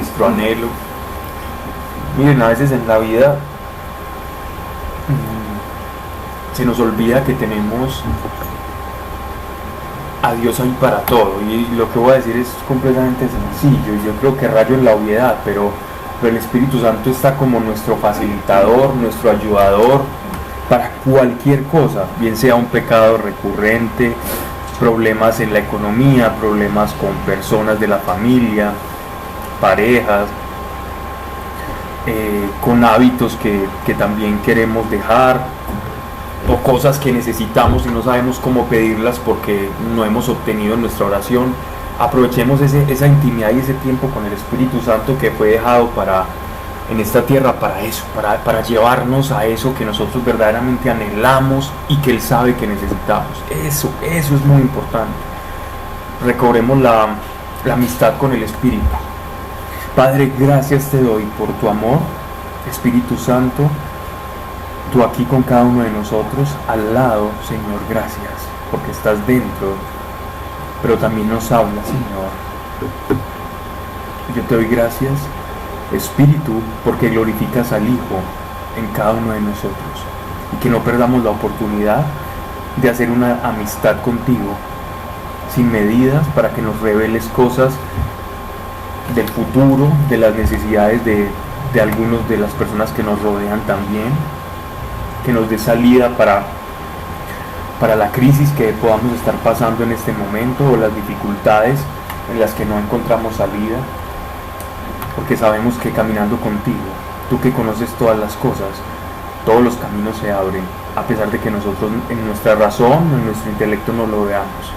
nuestro anhelo. Miren, a veces en la vida se nos olvida que tenemos a Dios ahí para todo, y lo que voy a decir es completamente sencillo, y yo creo que rayo en la obviedad, pero el Espíritu Santo está como nuestro facilitador, nuestro ayudador para cualquier cosa, bien sea un pecado recurrente, problemas en la economía, problemas con personas de la familia, parejas, con hábitos que también queremos dejar, o cosas que necesitamos y no sabemos cómo pedirlas porque no hemos obtenido en nuestra oración. Aprovechemos esa intimidad y ese tiempo con el Espíritu Santo que fue dejado en esta tierra para eso, para llevarnos a eso que nosotros verdaderamente anhelamos y que Él sabe que necesitamos. Eso es muy importante. Recobremos la amistad con el Espíritu. Padre, gracias te doy por tu amor, Espíritu Santo, tú aquí con cada uno de nosotros, al lado, Señor, gracias, porque estás dentro, pero también nos hablas, Señor. Yo te doy gracias, Espíritu, porque glorificas al Hijo en cada uno de nosotros, y que no perdamos la oportunidad de hacer una amistad contigo, sin medidas, para que nos reveles cosas del futuro, de las necesidades de algunos de las personas que nos rodean también, que nos dé salida para la crisis que podamos estar pasando en este momento, o las dificultades en las que no encontramos salida, porque sabemos que caminando contigo, tú que conoces todas las cosas, todos los caminos se abren, a pesar de que nosotros en nuestra razón, en nuestro intelecto no lo veamos.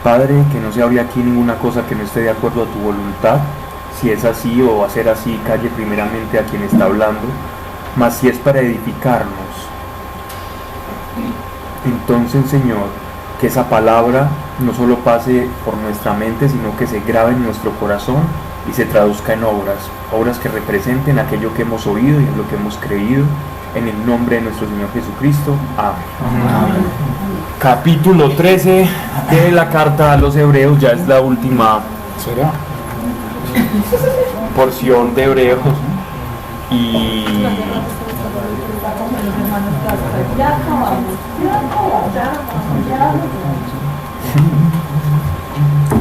Padre, que no se hable aquí ninguna cosa que no esté de acuerdo a tu voluntad. Si es así o va a ser así, calle primeramente a quien está hablando, mas si es para edificarnos, entonces, Señor, que esa palabra no solo pase por nuestra mente, sino que se grabe en nuestro corazón y se traduzca en obras que representen aquello que hemos oído y en lo que hemos creído, en el nombre de nuestro Señor Jesucristo. Amén. Amén. Capítulo 13 de la carta a los Hebreos, ya es la última porción de Hebreos, y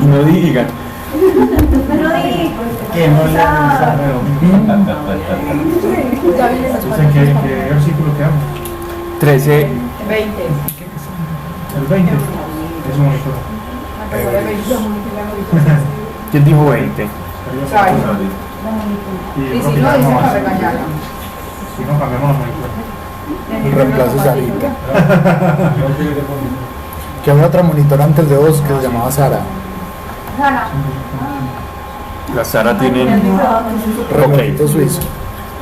no digan que no le ¿Qué versículo quedamos? 13, 20. El 20. Es un monitor. ¿quién dijo 20? Y si no, dice para regañarla. Si no, cambiamos la monitor. Reemplazo Sarita. Que había otra monitor antes de vos que se llamaba Sara. La Sara tiene... Relojito suizo.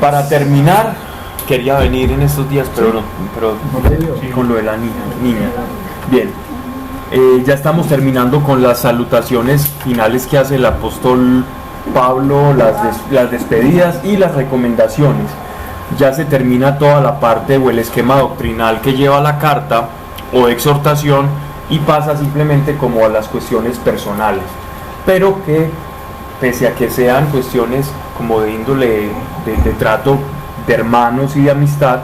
Para terminar, quería venir en estos días, pero con lo de la niña. Bien, ya estamos terminando con las salutaciones finales que hace el apóstol Pablo, las despedidas y las recomendaciones. Ya se termina toda la parte o el esquema doctrinal que lleva la carta o exhortación, y pasa simplemente como a las cuestiones personales, pero que pese a que sean cuestiones como de índole de trato de hermanos y de amistad,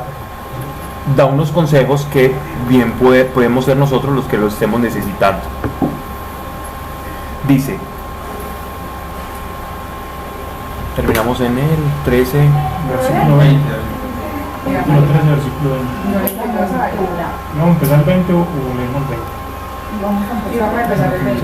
da unos consejos que bien podemos ser nosotros los que lo estemos necesitando. Dice, terminamos en el 13, Versículo 20. Capítulo 13, versículo 20. ¿Vamos a empezar el 20 o leemos el 20? Vamos a empezar el 20.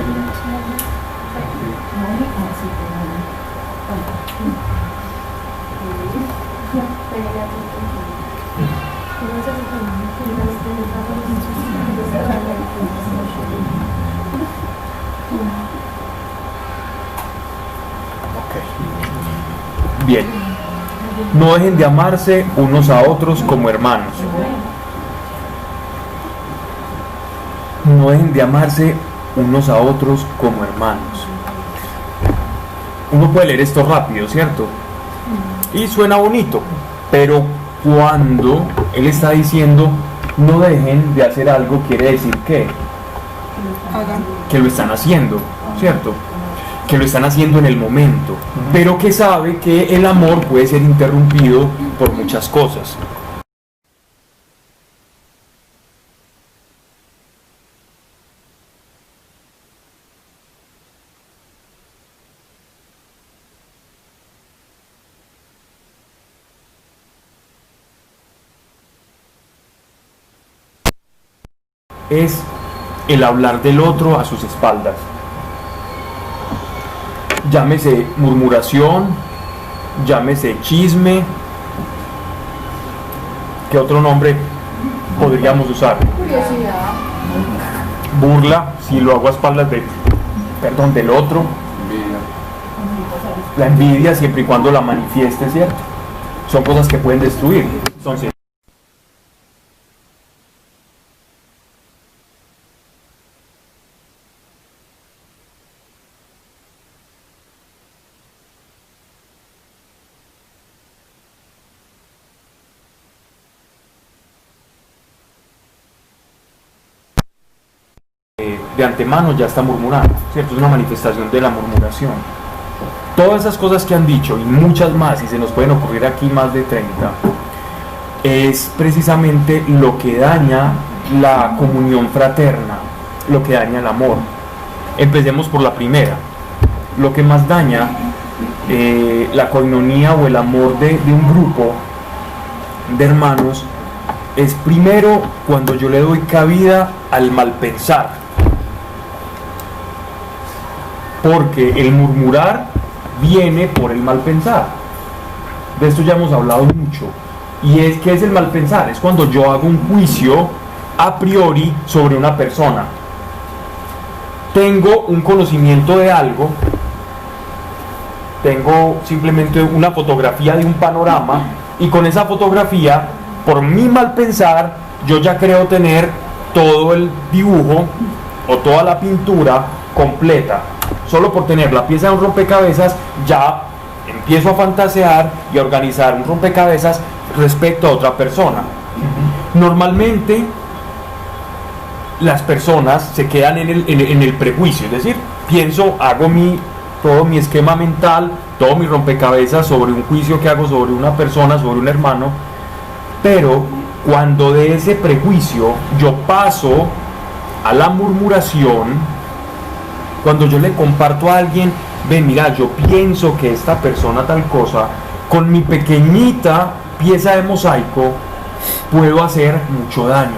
bien, no dejen de amarse unos a otros como hermanos. No dejen de amarse unos a otros como hermanos. Uno puede leer esto rápido, ¿cierto? Y suena bonito, pero cuando él está diciendo no dejen de hacer algo, quiere decir que lo están haciendo, ¿cierto? que lo están haciendo en el momento, pero que sabe que el amor puede ser interrumpido por muchas cosas. Es el hablar del otro a sus espaldas. Llámese murmuración, llámese chisme. ¿Qué otro nombre podríamos usar? Curiosidad. Burla, si lo hago a espaldas del otro. La envidia, siempre y cuando la manifieste, ¿cierto? Son cosas que pueden destruir. Entonces, de antemano ya está murmurando, ¿cierto? Es una manifestación de la murmuración. Todas esas cosas que han dicho y muchas más, y se nos pueden ocurrir aquí más de 30, es precisamente lo que daña la comunión fraterna, lo que daña el amor. Empecemos por la primera. Lo que más daña la coinonía o el amor de un grupo de hermanos es primero cuando yo le doy cabida al mal pensar. Porque el murmurar viene por el mal pensar. De esto ya hemos hablado mucho. Y es que es el mal pensar, es cuando yo hago un juicio a priori sobre una persona. Tengo un conocimiento de algo, tengo simplemente una fotografía de un panorama, y con esa fotografía, por mi mal pensar, yo ya creo tener todo el dibujo o toda la pintura completa. Solo por tener la pieza de un rompecabezas ya empiezo a fantasear y a organizar un rompecabezas respecto a otra persona. Normalmente las personas se quedan en el prejuicio, es decir, pienso, hago todo mi esquema mental, todo mi rompecabezas sobre un juicio que hago sobre una persona, sobre un hermano, pero cuando de ese prejuicio yo paso a la murmuración, cuando yo le comparto a alguien, ven, mira, yo pienso que esta persona tal cosa, con mi pequeñita pieza de mosaico puedo hacer mucho daño,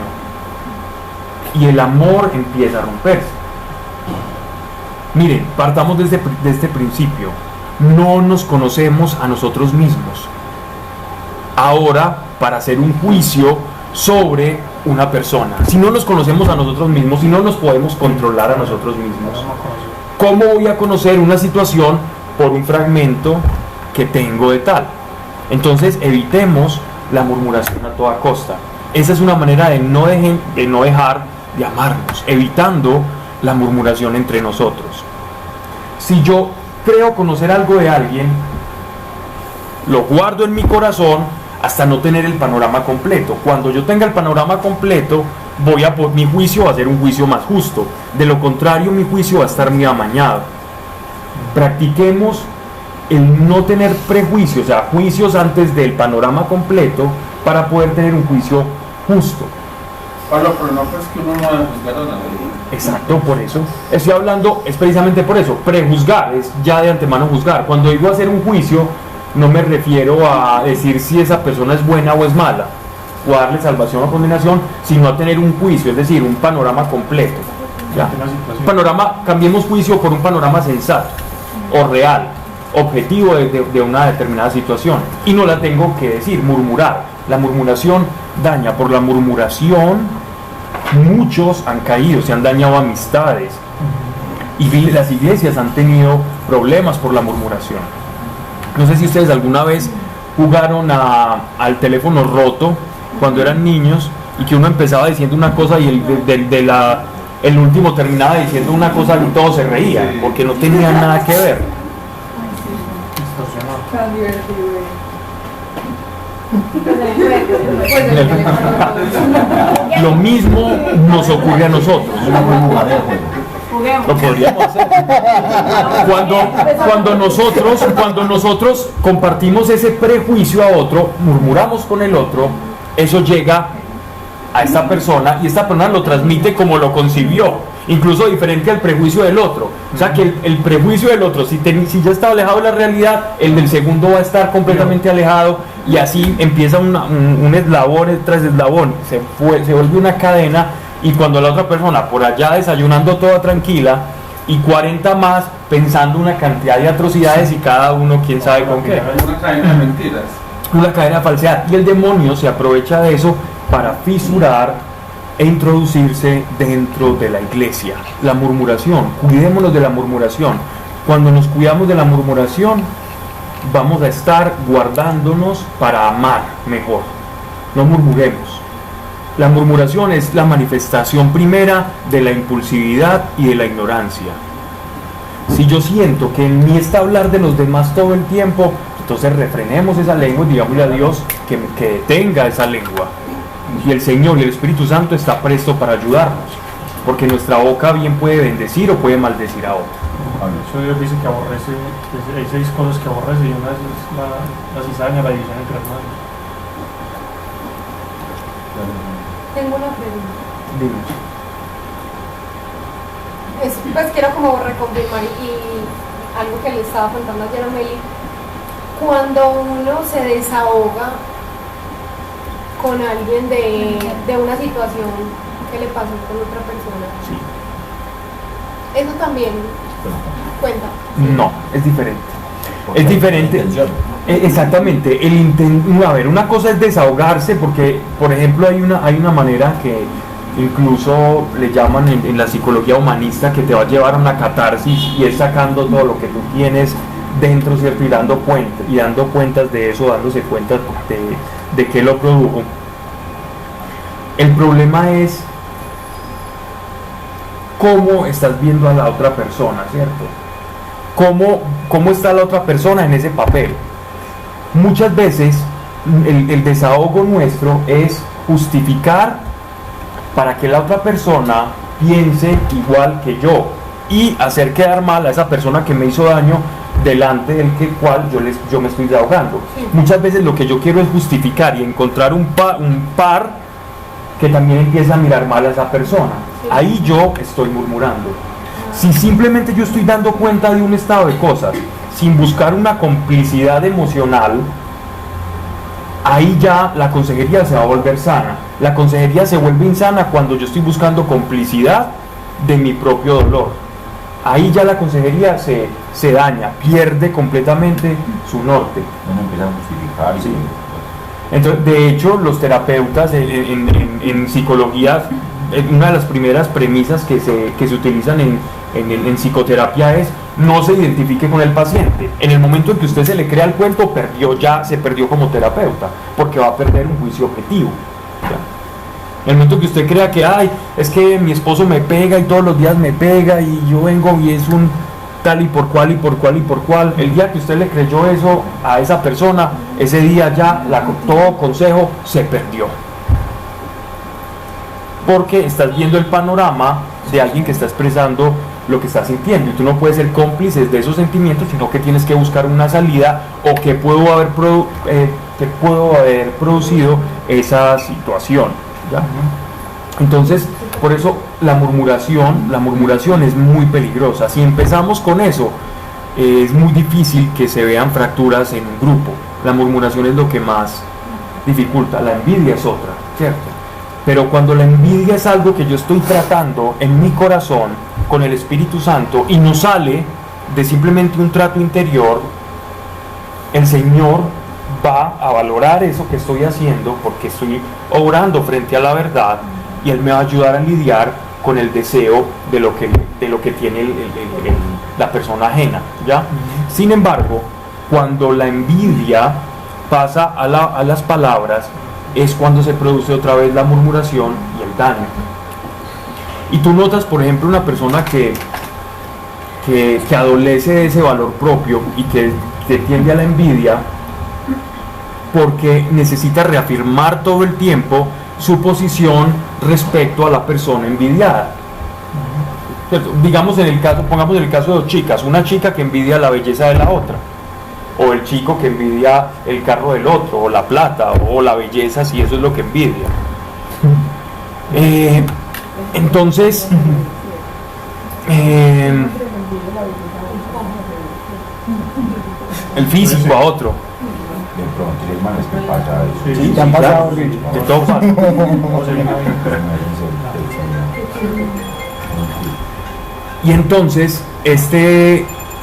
y el amor empieza a romperse. Miren, partamos de este principio. No nos conocemos a nosotros mismos ahora para hacer un juicio sobre una persona. Si no nos conocemos a nosotros mismos, si no nos podemos controlar a nosotros mismos, ¿cómo voy a conocer una situación por un fragmento que tengo de tal? Entonces evitemos la murmuración a toda costa. Esa es una manera de no dejar de amarnos, evitando la murmuración entre nosotros. Si yo creo conocer algo de alguien, lo guardo en mi corazón hasta no tener el panorama completo. Cuando yo tenga el panorama completo, mi juicio va a ser un juicio más justo. De lo contrario, mi juicio va a estar muy amañado. Practiquemos el no tener prejuicios, o sea, juicios antes del panorama completo, para poder tener un juicio justo. Pablo, pero no pues que uno no debe juzgar a nadie. Exacto, por eso estoy hablando, es precisamente por eso. Prejuzgar es ya de antemano juzgar. Cuando digo hacer un juicio, no me refiero a decir si esa persona es buena o es mala, o a darle salvación o condenación, sino a tener un juicio, es decir, un panorama completo. ¿Ya? Un panorama, cambiemos juicio por un panorama sensato o real, objetivo de una determinada situación, y no la tengo que decir, murmurar. La murmuración daña. Por la murmuración muchos han caído, se han dañado amistades, y las iglesias han tenido problemas por la murmuración. No sé si ustedes alguna vez jugaron al teléfono roto cuando eran niños, y que uno empezaba diciendo una cosa y el último terminaba diciendo una cosa y todos se reían porque no tenían nada que ver. Tan divertido. Lo mismo nos ocurre a nosotros. Juguemos. Lo podríamos hacer. Cuando nosotros compartimos ese prejuicio a otro, murmuramos con el otro, eso llega a esta persona y esta persona lo transmite como lo concibió, incluso diferente al prejuicio del otro. O sea que el prejuicio del otro, si ya está alejado de la realidad, el del segundo va a estar completamente alejado, y así empieza un eslabón tras eslabón, se vuelve una cadena. Y cuando la otra persona por allá desayunando toda tranquila y 40 más pensando una cantidad de atrocidades, y cada uno quién sabe con qué. Una cadena de mentiras. Una cadena de falsedad. Y el demonio se aprovecha de eso para fisurar e introducirse dentro de la iglesia. La murmuración. Cuidémonos de la murmuración. Cuando nos cuidamos de la murmuración, vamos a estar guardándonos para amar mejor. No murmuremos. La murmuración es la manifestación primera de la impulsividad y de la ignorancia. Si yo siento que en mí está hablar de los demás todo el tiempo, entonces refrenemos esa lengua y digámosle a Dios que detenga esa lengua. Y el Señor y el Espíritu Santo está presto para ayudarnos, porque nuestra boca bien puede bendecir o puede maldecir a otro. Eso Dios dice que aborrece, hay 6 cosas que aborrece, y una es la cizaña, la división entre hermanos. Tengo una pregunta. Dime. Pues quiero como reconfirmar y algo que le estaba contando ayer a Meli. Cuando uno se desahoga con alguien de una situación que le pasó con otra persona, Sí. eso también cuenta. No, es diferente. Es diferente. Exactamente. A ver, una cosa es desahogarse, porque, por ejemplo, hay una manera que incluso le llaman en la psicología humanista, que te va a llevar a una catarsis, y es sacando todo lo que tú tienes dentro, ¿cierto? Y dando cuentas de eso, dándose cuenta de qué lo produjo. El problema es cómo estás viendo a la otra persona, ¿cierto? ¿Cómo está la otra persona en ese papel? Muchas veces el desahogo nuestro es justificar para que la otra persona piense igual que yo y hacer quedar mal a esa persona que me hizo daño delante del cual yo me estoy desahogando. Sí. Muchas veces lo que yo quiero es justificar y encontrar un par que también empieza a mirar mal a esa persona. Sí. Ahí yo estoy murmurando. Si simplemente yo estoy dando cuenta de un estado de cosas sin buscar una complicidad emocional, ahí ya la consejería se va a volver sana. La consejería se vuelve insana cuando yo estoy buscando complicidad de mi propio dolor. Ahí ya la consejería se daña, pierde completamente su norte. Uno empieza a justificar. Sí. Entonces, de hecho, los terapeutas en psicología, una de las primeras premisas que se utilizan en psicoterapia es: no se identifique con el paciente. En el momento en que usted se le crea el cuento, se perdió como terapeuta, porque va a perder un juicio objetivo. ¿Ya? En el momento que usted crea que es que mi esposo me pega y todos los días me pega y yo vengo y es un tal y por cual y por cual y por cual, el día que usted le creyó eso a esa persona, ese día ya todo consejo se perdió, porque estás viendo el panorama de alguien que está expresando lo que está sintiendo, y tú no puedes ser cómplice de esos sentimientos, sino que tienes que buscar una salida, o que puedo haber producido esa situación, ¿ya? Entonces, por eso la murmuración es muy peligrosa. Si empezamos con eso, es muy difícil que se vean fracturas en un grupo. La murmuración es lo que más dificulta. La envidia es otra, ¿cierto? Pero cuando la envidia es algo que yo estoy tratando en mi corazón con el Espíritu Santo y no sale de simplemente un trato interior, el Señor va a valorar eso que estoy haciendo, porque estoy obrando frente a la verdad, y Él me va a ayudar a lidiar con el deseo de lo que tiene la persona ajena, ¿ya? Sin embargo, cuando la envidia pasa a las palabras, es cuando se produce otra vez la murmuración y el daño. Y tú notas, por ejemplo, una persona que adolece de ese valor propio y que tiende a la envidia, porque necesita reafirmar todo el tiempo su posición respecto a la persona envidiada. ¿cierto? Digamos en el caso, pongamos en el caso de dos chicas, una chica que envidia la belleza de la otra, o el chico que envidia el carro del otro, o la plata, o la belleza, si eso es lo que envidia. Entonces, el físico a otro. De pronto, los manes que pasa eso. Sí, ¿te han pasado, claro, Rich? de todo pasa. Y entonces,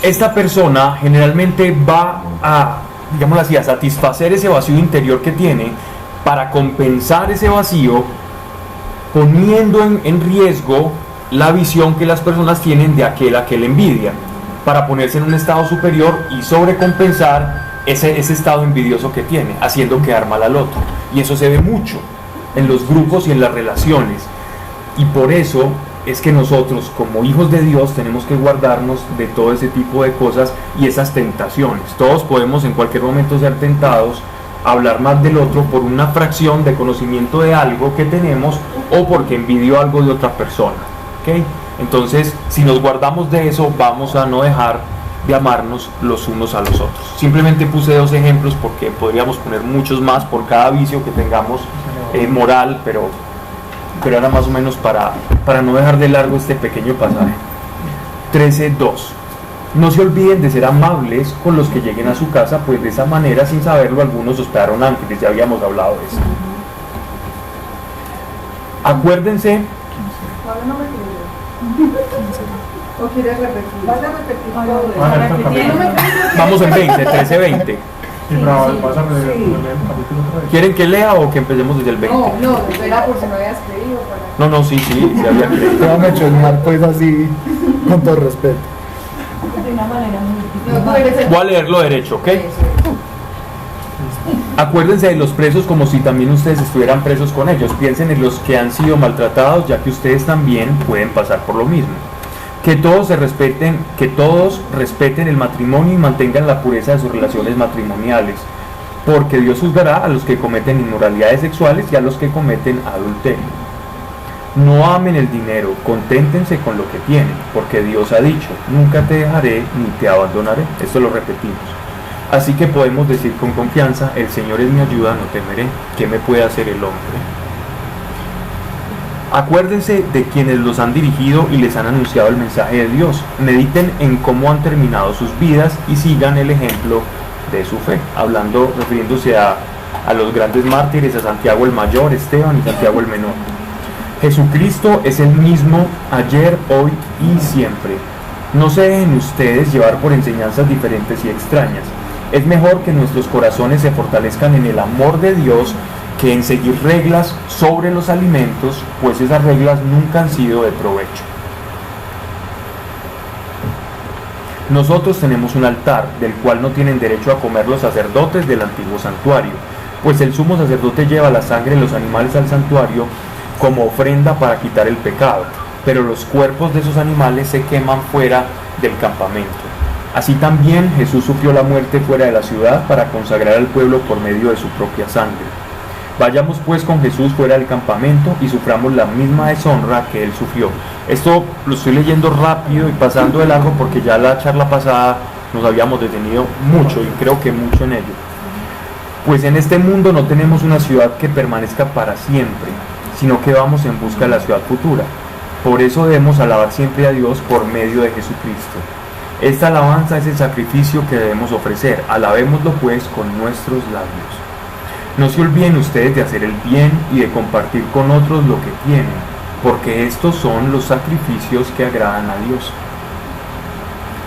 esta persona generalmente va a, digámoslo así, a satisfacer ese vacío interior que tiene para compensar ese vacío, poniendo en riesgo la visión que las personas tienen de aquel a que le envidia, para ponerse en un estado superior y sobrecompensar ese estado envidioso que tiene, haciendo quedar mal al otro. Y eso se ve mucho en los grupos y en las relaciones. Y por eso es que nosotros, como hijos de Dios, tenemos que guardarnos de todo ese tipo de cosas y esas tentaciones. Todos podemos en cualquier momento ser tentados a hablar mal del otro por una fracción de conocimiento de algo que tenemos o porque envidio algo de otra persona. ¿Okay? Entonces, si nos guardamos de eso, vamos a no dejar de amarnos los unos a los otros. Simplemente puse dos ejemplos porque podríamos poner muchos más por cada vicio que tengamos moral, pero era más o menos para no dejar de largo este pequeño pasaje. 13.2. No se olviden de ser amables con los que lleguen a su casa, pues de esa manera, sin saberlo, algunos hospedaron ángeles. Ya habíamos hablado de eso. Acuérdense. ¿O quieres repetir? ¿Vas a repetir todo? Vamos en 20, 13-20. Sí, pero vas a leer el capítulo otra vez. ¿Quieren que lea o que empecemos desde el 20? No, espera por si no habías creído. No, sí había creído. Te va a mechonear pues así, con todo respeto. De una manera muy... Voy a leerlo derecho, ¿ok? Acuérdense de los presos como si también ustedes estuvieran presos con ellos. Piensen en los que han sido maltratados, ya que ustedes también pueden pasar por lo mismo. Que todos respeten el matrimonio y mantengan la pureza de sus relaciones matrimoniales, porque Dios juzgará a los que cometen inmoralidades sexuales y a los que cometen adulterio. No amen el dinero, conténtense con lo que tienen, porque Dios ha dicho, nunca te dejaré ni te abandonaré. Esto lo repetimos. Así que podemos decir con confianza, el Señor es mi ayuda, no temeré. ¿Qué me puede hacer el hombre? Acuérdense de quienes los han dirigido y les han anunciado el mensaje de Dios. Mediten en cómo han terminado sus vidas y sigan el ejemplo de su fe. Refiriéndose a los grandes mártires, a Santiago el Mayor, Esteban y Santiago el Menor. Jesucristo es el mismo ayer, hoy y siempre. No se dejen ustedes llevar por enseñanzas diferentes y extrañas. Es mejor que nuestros corazones se fortalezcan en el amor de Dios que en seguir reglas sobre los alimentos, pues esas reglas nunca han sido de provecho. Nosotros tenemos un altar, del cual no tienen derecho a comer los sacerdotes del antiguo santuario, pues el sumo sacerdote lleva la sangre de los animales al santuario como ofrenda para quitar el pecado, pero los cuerpos de esos animales se queman fuera del campamento. Así también Jesús sufrió la muerte fuera de la ciudad para consagrar al pueblo por medio de su propia sangre. Vayamos pues con Jesús fuera del campamento y suframos la misma deshonra que él sufrió. Esto lo estoy leyendo rápido y pasando de largo porque ya la charla pasada nos habíamos detenido mucho y creo que mucho en ello. Pues en este mundo no tenemos una ciudad que permanezca para siempre, sino que vamos en busca de la ciudad futura. Por eso debemos alabar siempre a Dios por medio de Jesucristo. Esta alabanza es el sacrificio que debemos ofrecer. Alabémoslo pues con nuestros labios. No se olviden ustedes de hacer el bien y de compartir con otros lo que tienen, porque estos son los sacrificios que agradan a Dios.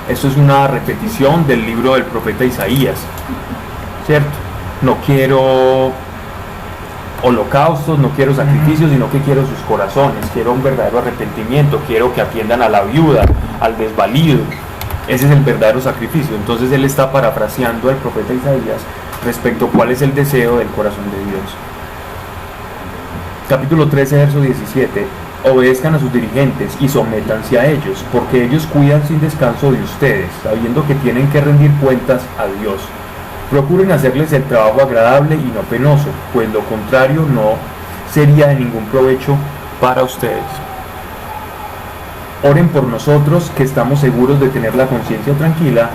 Esto es una repetición del libro del profeta Isaías, ¿cierto? No quiero holocaustos, no quiero sacrificios, sino que quiero sus corazones, quiero un verdadero arrepentimiento, quiero que atiendan a la viuda, al desvalido. Ese es el verdadero sacrificio. Entonces él está parafraseando al profeta Isaías respecto a cuál es el deseo del corazón de Dios. Capítulo 13, verso 17. Obedezcan a sus dirigentes y sométanse a ellos, porque ellos cuidan sin descanso de ustedes, sabiendo que tienen que rendir cuentas a Dios. Procuren hacerles el trabajo agradable y no penoso, pues lo contrario no sería de ningún provecho para ustedes. Oren por nosotros, que estamos seguros de tener la conciencia tranquila,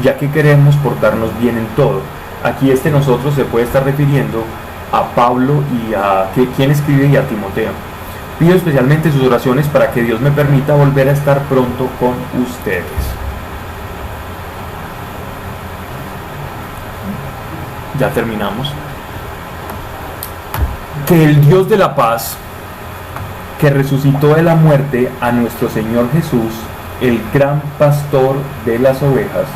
ya que queremos portarnos bien en todo. Aquí nosotros se puede estar refiriendo a Pablo y a quien escribe y a Timoteo. Pido especialmente sus oraciones para que Dios me permita volver a estar pronto con ustedes. Ya terminamos. Que el Dios de la paz, que resucitó de la muerte a nuestro Señor Jesús, el gran pastor de las ovejas,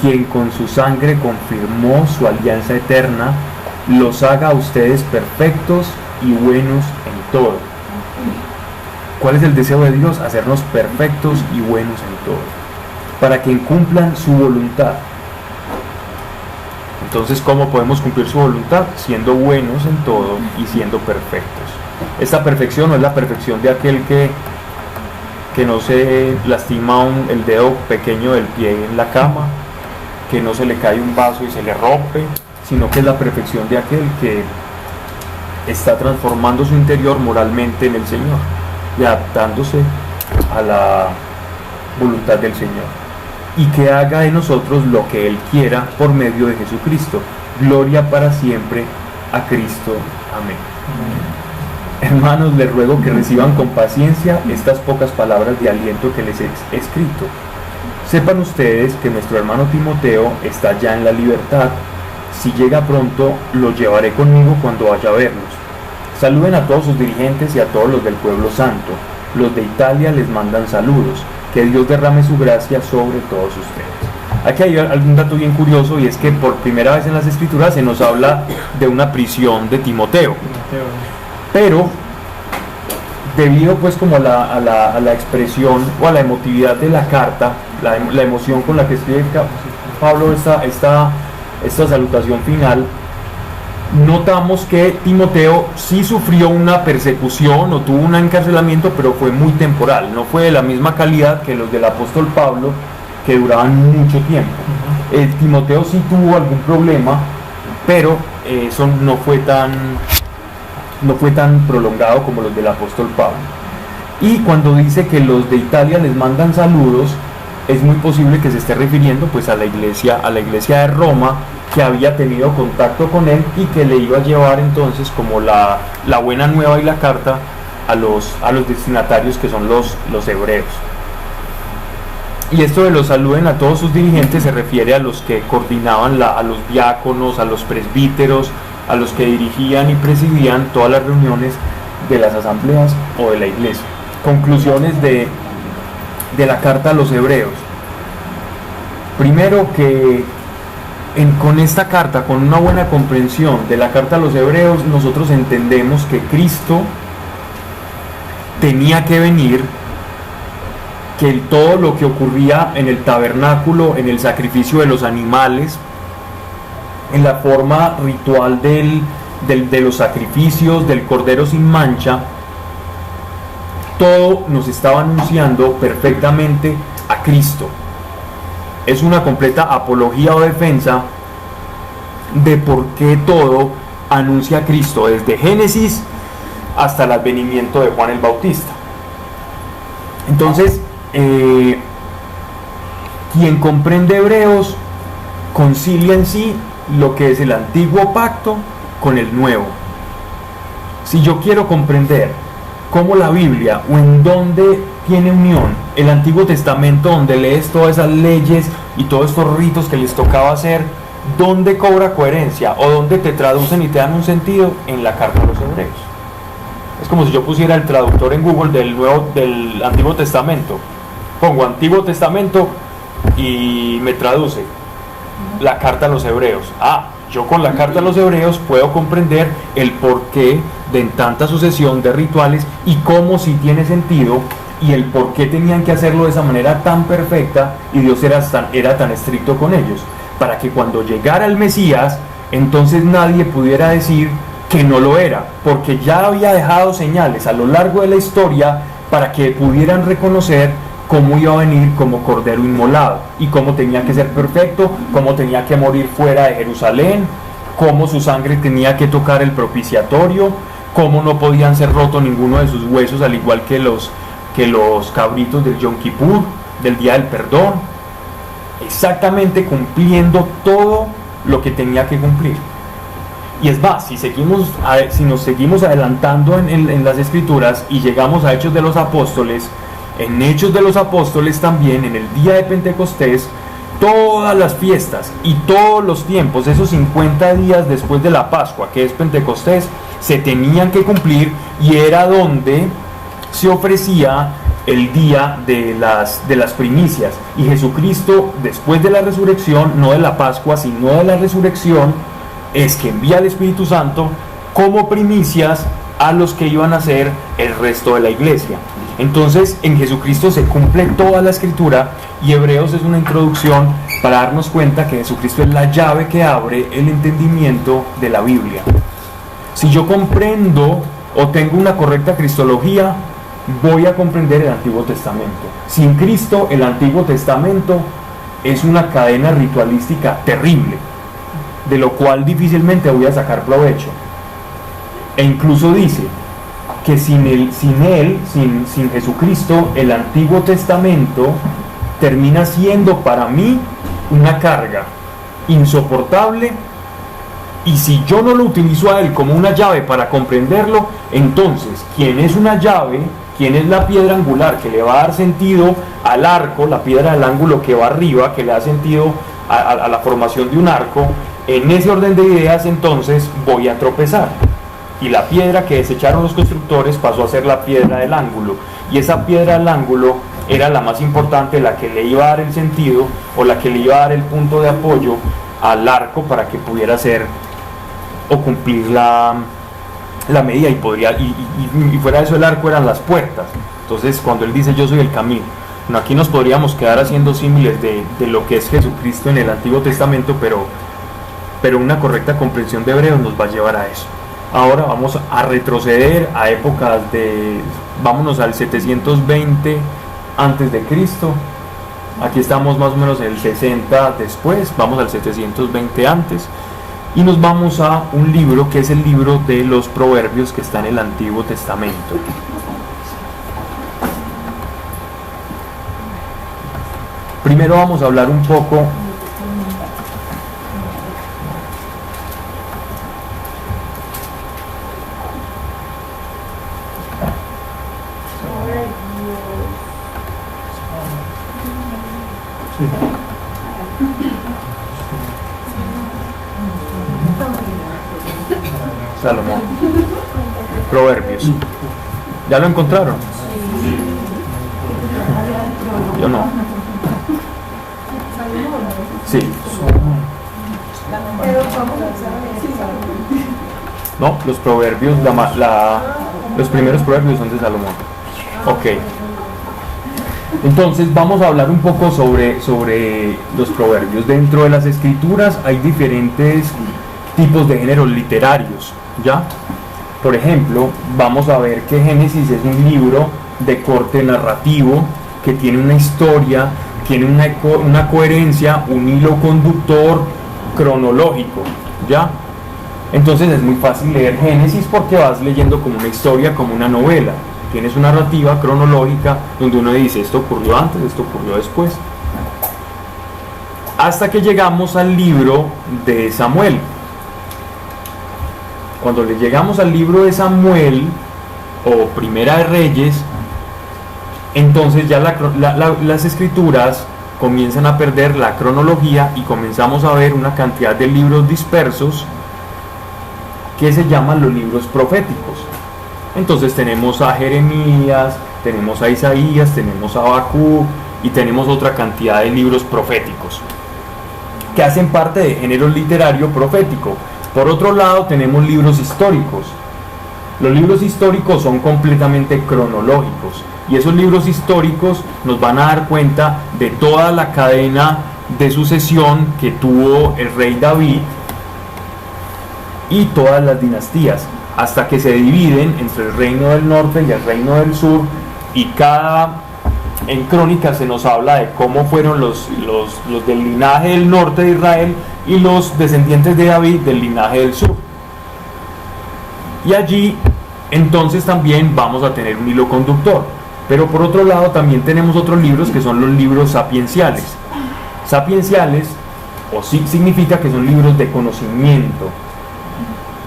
quien con su sangre confirmó su alianza eterna, los haga a ustedes perfectos y buenos en todo. ¿Cuál es el deseo de Dios? Hacernos perfectos y buenos en todo, para que cumplan su voluntad. Entonces, ¿cómo podemos cumplir su voluntad? Siendo buenos en todo y siendo perfectos. Esta perfección no es la perfección de aquel que no se lastima el dedo pequeño del pie en la cama, que no se le cae un vaso y se le rompe, sino que es la perfección de aquel que está transformando su interior moralmente en el Señor y adaptándose a la voluntad del Señor, y que haga de nosotros lo que Él quiera por medio de Jesucristo. Gloria para siempre a Cristo. Amén. Hermanos, les ruego que reciban con paciencia estas pocas palabras de aliento que les he escrito. Sepan ustedes que nuestro hermano Timoteo está ya en la libertad. Si llega pronto, lo llevaré conmigo cuando vaya a verlos. Saluden a todos sus dirigentes y a todos los del pueblo santo. Los de Italia les mandan saludos. Que Dios derrame su gracia sobre todos ustedes. Aquí hay algún dato bien curioso, y es que por primera vez en las Escrituras se nos habla de una prisión de Timoteo. Pero debido pues como a la expresión o a la emotividad de la carta, la emoción con la que escribe Pablo esta salutación final, notamos que Timoteo sí sufrió una persecución o tuvo un encarcelamiento, pero fue muy temporal, no fue de la misma calidad que los del apóstol Pablo, que duraban mucho tiempo. Timoteo sí tuvo algún problema, pero eso no fue tan prolongado como los del apóstol Pablo. Y cuando dice que los de Italia les mandan saludos, es muy posible que se esté refiriendo pues a la iglesia de Roma, que había tenido contacto con él y que le iba a llevar entonces como la buena nueva y la carta a los destinatarios, que son los hebreos. Y esto de los saluden a todos sus dirigentes se refiere a los que coordinaban, a los diáconos, a los presbíteros, a los que dirigían y presidían todas las reuniones de las asambleas o de la iglesia. Conclusiones de la carta a los hebreos. Primero, que con esta carta, con una buena comprensión de la carta a los hebreos, nosotros entendemos que Cristo tenía que venir, que todo lo que ocurría en el tabernáculo, en el sacrificio de los animales, en la forma ritual de los sacrificios, del cordero sin mancha, todo nos estaba anunciando perfectamente a Cristo. Es una completa apología o defensa de por qué todo anuncia a Cristo, desde Génesis hasta el advenimiento de Juan el Bautista. Entonces, quien comprende Hebreos concilia en sí lo que es el antiguo pacto con el nuevo. Si yo quiero comprender cómo la Biblia, o en dónde tiene unión el Antiguo Testamento, donde lees todas esas leyes y todos estos ritos que les tocaba hacer, ¿dónde cobra coherencia o dónde te traducen y te dan un sentido? En la carta a los hebreos. Es como si yo pusiera el traductor en Google del Antiguo Testamento, pongo Antiguo Testamento y me traduce la carta a los hebreos. Yo con la carta a los hebreos puedo comprender el porqué de tanta sucesión de rituales y cómo sí tiene sentido, y el por qué tenían que hacerlo de esa manera tan perfecta, y Dios era tan estricto con ellos, para que cuando llegara el Mesías, entonces nadie pudiera decir que no lo era, porque ya había dejado señales a lo largo de la historia para que pudieran reconocer cómo iba a venir como cordero inmolado, y cómo tenía que ser perfecto, cómo tenía que morir fuera de Jerusalén, cómo su sangre tenía que tocar el propiciatorio, cómo no podían ser rotos ninguno de sus huesos, al igual que los que los cabritos del Yom Kippur, del Día del Perdón, exactamente cumpliendo todo lo que tenía que cumplir. Y es más, si nos seguimos adelantando en las Escrituras y llegamos a Hechos de los Apóstoles, en Hechos de los Apóstoles también, en el día de Pentecostés, todas las fiestas y todos los tiempos, esos 50 días después de la Pascua, que es Pentecostés, se tenían que cumplir, y era donde se ofrecía el día de las primicias. Y Jesucristo, después de la resurrección, no de la Pascua, sino de la resurrección, es que envía al Espíritu Santo como primicias a los que iban a ser el resto de la iglesia. Entonces, en Jesucristo se cumple toda la Escritura, y Hebreos es una introducción para darnos cuenta que Jesucristo es la llave que abre el entendimiento de la Biblia. Si yo comprendo o tengo una correcta cristología, voy a comprender el Antiguo Testamento. Sin Cristo, el Antiguo Testamento es una cadena ritualística terrible, de lo cual difícilmente voy a sacar provecho. E incluso dice que sin Jesucristo, el Antiguo Testamento termina siendo para mí una carga insoportable, y si yo no lo utilizo a él como una llave para comprenderlo, entonces, ¿quién es una llave? ¿Quién es la piedra angular que le va a dar sentido al arco, la piedra del ángulo que va arriba, que le da sentido a la formación de un arco? En ese orden de ideas, entonces, voy a tropezar. Y la piedra que desecharon los constructores pasó a ser la piedra del ángulo, y esa piedra del ángulo era la más importante, la que le iba a dar el sentido, o la que le iba a dar el punto de apoyo al arco para que pudiera ser o cumplir la medida, y fuera de eso el arco eran las puertas. Entonces, cuando él dice yo soy el camino, aquí nos podríamos quedar haciendo símiles de lo que es Jesucristo en el Antiguo Testamento, pero una correcta comprensión de Hebreos nos va a llevar a eso. Ahora vamos a retroceder a épocas vámonos al 720 antes de Cristo. Aquí estamos más o menos en el 60 después, vamos al 720 antes, y nos vamos a un libro que es el libro de los Proverbios, que está en el Antiguo Testamento. Primero vamos a hablar un poco Salomón. Proverbios. ¿Ya lo encontraron? Yo no. Sí. No, los proverbios, los primeros proverbios son de Salomón. Ok. Entonces vamos a hablar un poco sobre los proverbios. Dentro de las escrituras hay diferentes tipos de géneros literarios, ¿ya? Por ejemplo, vamos a ver que Génesis es un libro de corte narrativo, que tiene una historia, tiene una coherencia, un hilo conductor cronológico, ¿ya? Entonces es muy fácil leer Génesis porque vas leyendo como una historia, como una novela. Tienes una narrativa cronológica donde uno dice esto ocurrió antes, esto ocurrió después. Hasta que llegamos al libro de Samuel. Cuando le llegamos al libro de Samuel o Primera de Reyes, entonces ya las escrituras comienzan a perder la cronología y comenzamos a ver una cantidad de libros dispersos que se llaman los libros proféticos. Entonces tenemos a Jeremías, tenemos a Isaías, tenemos a Habacuc y tenemos otra cantidad de libros proféticos que hacen parte de género literario profético. Por otro lado tenemos libros históricos. Los libros históricos son completamente cronológicos, y esos libros históricos nos van a dar cuenta de toda la cadena de sucesión que tuvo el rey David y todas las dinastías, hasta que se dividen entre el reino del norte y el reino del sur, y en Crónicas se nos habla de cómo fueron los del linaje del norte de Israel y los descendientes de David del linaje del sur. Y allí entonces también vamos a tener un hilo conductor. Pero por otro lado también tenemos otros libros que son los libros sapienciales. Sapienciales, o sí, significa que son libros de conocimiento.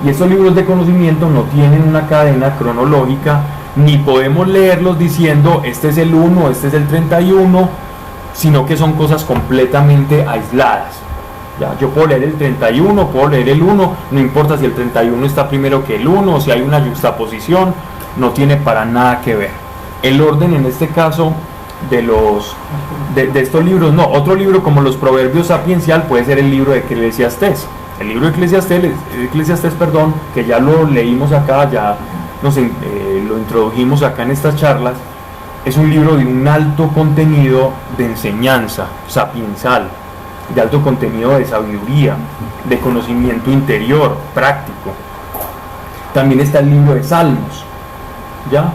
Y estos libros de conocimiento no tienen una cadena cronológica, ni podemos leerlos diciendo este es el 1, este es el 31, sino que son cosas completamente aisladas. Ya, yo puedo leer el 31, puedo leer el 1, no importa si el 31 está primero que el 1 o si hay una yuxtaposición, no tiene para nada que ver. El orden en este caso de estos libros, no, otro libro como los Proverbios sapiencial puede ser el libro de Eclesiastés. El libro de Eclesiastés, que ya lo leímos acá, ya lo introdujimos acá en estas charlas, es un libro de un alto contenido de enseñanza sapiencial, de alto contenido de sabiduría, de conocimiento interior, práctico. También está el libro de Salmos, ¿ya?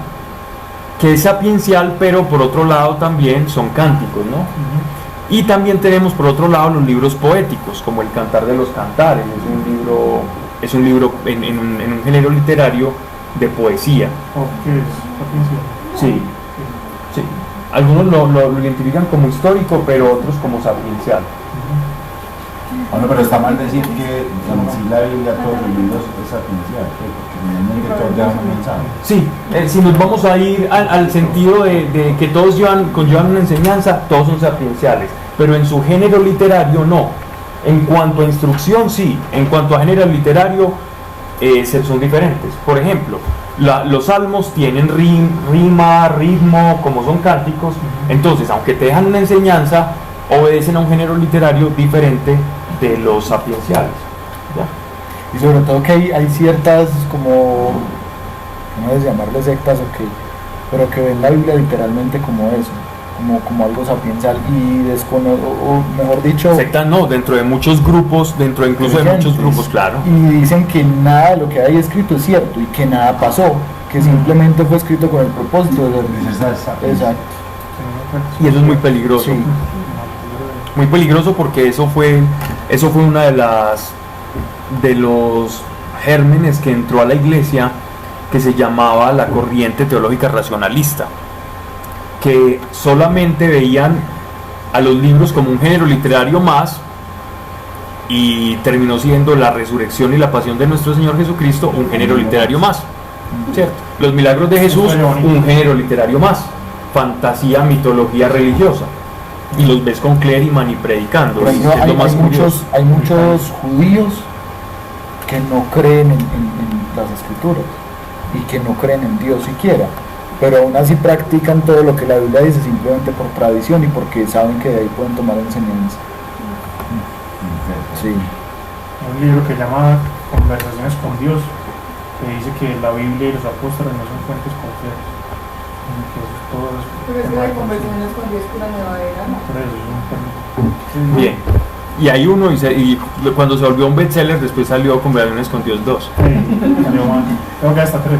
Que es sapiencial, pero por otro lado también son cánticos, ¿no? Y también tenemos por otro lado los libros poéticos, como el Cantar de los Cantares, es un libro en un género literario de poesía. ¿Qué es? Sí, sí. Algunos lo identifican como histórico, pero otros como sapiencial. Bueno, pero está mal decir que en sí la Biblia, todos los libros es sapiencial, porque realmente todos dejan un mensaje. Sí, si nos vamos a ir al sentido de que todos conllevan una enseñanza, todos son sapienciales, pero en su género literario no. En cuanto a instrucción sí, en cuanto a género literario son diferentes. Por ejemplo, los salmos tienen rima, ritmo, como son cánticos, entonces aunque te dejan una enseñanza, obedecen a un género literario diferente de los sapienciales, ¿ya? Y sobre todo que hay ciertas como, no debes llamarle sectas pero que ven la Biblia literalmente como eso, como algo sapiencial y o mejor dicho, sectas no, dentro de muchos grupos, incluso de muchos grupos, claro. Y dicen que nada de lo que hay escrito es cierto y que nada pasó, que simplemente fue escrito con el propósito de exacto. Y eso es muy peligroso. Sí. Muy peligroso porque eso fue una de los gérmenes que entró a la iglesia, que se llamaba la corriente teológica racionalista, que solamente veían a los libros como un género literario más, y terminó siendo la resurrección y la pasión de nuestro Señor Jesucristo un género literario más, ¿cierto? Los milagros de Jesús un género literario más, fantasía, mitología religiosa. Y los ves con Clériman y predicando. Por ejemplo, hay muchos judíos que no creen en las escrituras y que no creen en Dios siquiera, pero aún así practican todo lo que la Biblia dice simplemente por tradición y porque saben que de ahí pueden tomar enseñanza. Sí. Un libro que se llama Conversaciones con Dios, que dice que la Biblia y los apóstoles no son fuentes confiables. Pero es que la conversaciones con Dios pura nevadera, ¿no? Bien, y hay uno, y cuando se volvió un bestseller, después salió Conversaciones con Dios 2. Tengo que hasta 3.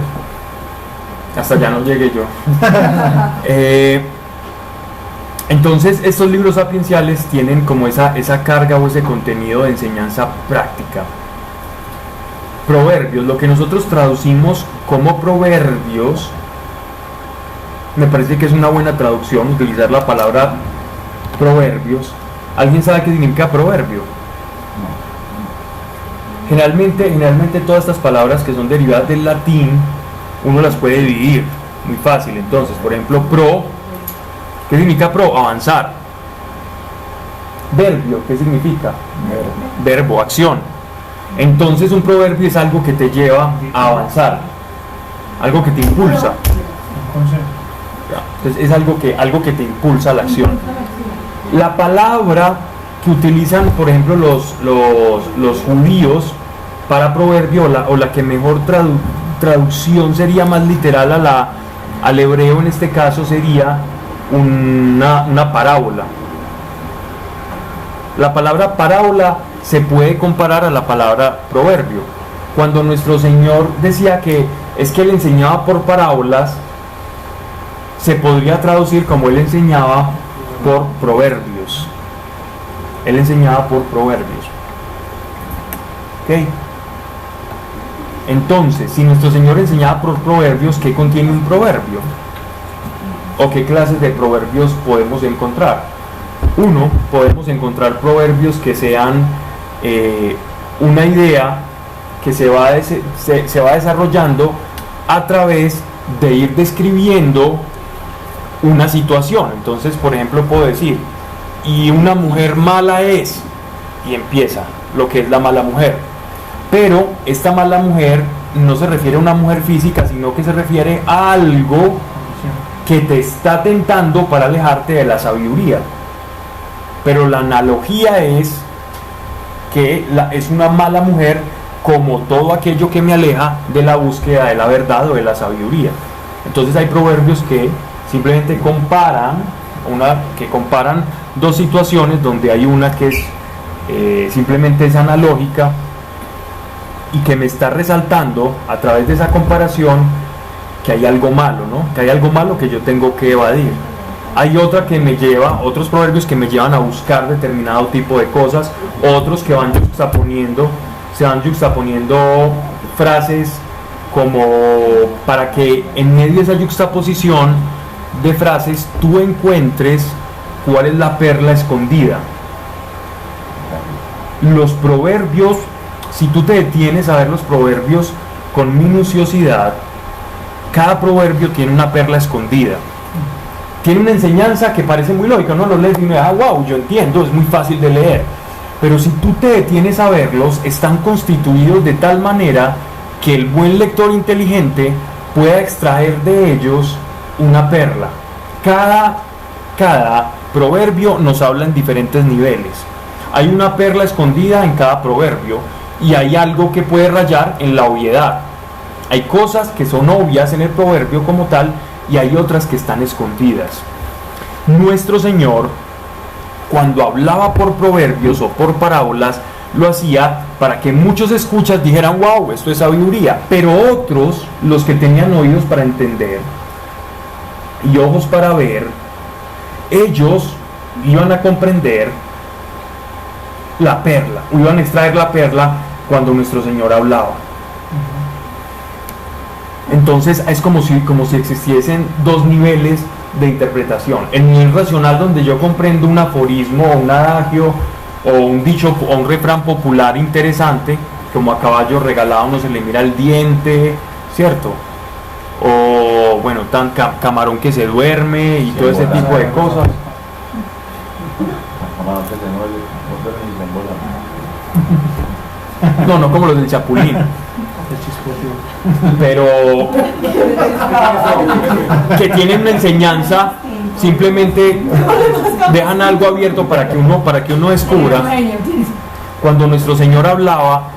Hasta ya no llegué yo. Entonces, estos libros sapienciales tienen como esa carga o ese contenido de enseñanza práctica. Proverbios, lo que nosotros traducimos como proverbios, me parece que es una buena traducción utilizar la palabra proverbios. ¿Alguien sabe qué significa proverbio? Generalmente todas estas palabras que son derivadas del latín, uno las puede dividir muy fácil. Entonces, por ejemplo, ¿qué significa pro? Avanzar. Verbio, ¿qué significa? Verbo, acción. Entonces un proverbio es algo que te lleva a avanzar, algo que te impulsa. Entonces es algo que te impulsa a la acción. La palabra que utilizan, por ejemplo, los judíos para proverbio, o la que mejor traducción sería más literal al hebreo en este caso, sería una parábola. La palabra parábola se puede comparar a la palabra proverbio. Cuando nuestro Señor decía que es que Él enseñaba por parábolas, se podría traducir como Él enseñaba por proverbios. Él enseñaba por proverbios. ¿Ok? Entonces, si nuestro Señor enseñaba por proverbios, ¿qué contiene un proverbio? ¿O qué clases de proverbios podemos encontrar? Uno, podemos encontrar proverbios que sean una idea que se va desarrollando a través de ir describiendo una situación. Entonces, por ejemplo, puedo decir, y una mujer mala es, y empieza lo que es la mala mujer. Pero esta mala mujer no se refiere a una mujer física, sino que se refiere a algo que te está tentando para alejarte de la sabiduría. Pero la analogía es que es una mala mujer como todo aquello que me aleja de la búsqueda de la verdad o de la sabiduría. Entonces hay proverbios que simplemente comparan dos situaciones, donde hay una que es simplemente es analógica y que me está resaltando a través de esa comparación que hay algo malo, ¿no? Que hay algo malo que yo tengo que evadir. Hay otros proverbios que me llevan a buscar determinado tipo de cosas, otros que se van yuxtaponiendo frases como para que en medio de esa yuxtaposición de frases tú encuentres cuál es la perla escondida. Los proverbios, si tú te detienes a ver los proverbios con minuciosidad, cada proverbio tiene una perla escondida. Tiene una enseñanza que parece muy lógica, no lo lees y uno dice, wow, yo entiendo, es muy fácil de leer. Pero si tú te detienes a verlos, están constituidos de tal manera que el buen lector inteligente pueda extraer de ellos una perla. Cada proverbio nos habla en diferentes niveles. Hay una perla escondida en cada proverbio y hay algo que puede rayar en la obviedad. Hay cosas que son obvias en el proverbio como tal y hay otras que están escondidas. Nuestro Señor, cuando hablaba por proverbios o por parábolas, lo hacía para que muchos escuchas dijeran, wow, esto es sabiduría, pero otros, los que tenían oídos para entender y ojos para ver, ellos iban a comprender la perla, o iban a extraer la perla cuando nuestro Señor hablaba. Entonces es como si existiesen dos niveles de interpretación. El nivel racional, donde yo comprendo un aforismo o un adagio o un dicho o un refrán popular interesante, como a caballo regalado no se le mira el diente, ¿cierto? O bueno, tan camarón que se duerme y todo ese tipo de cosas. No como los del Chapulín. Pero que tienen una enseñanza, simplemente dejan algo abierto para que uno descubra. Cuando nuestro Señor hablaba,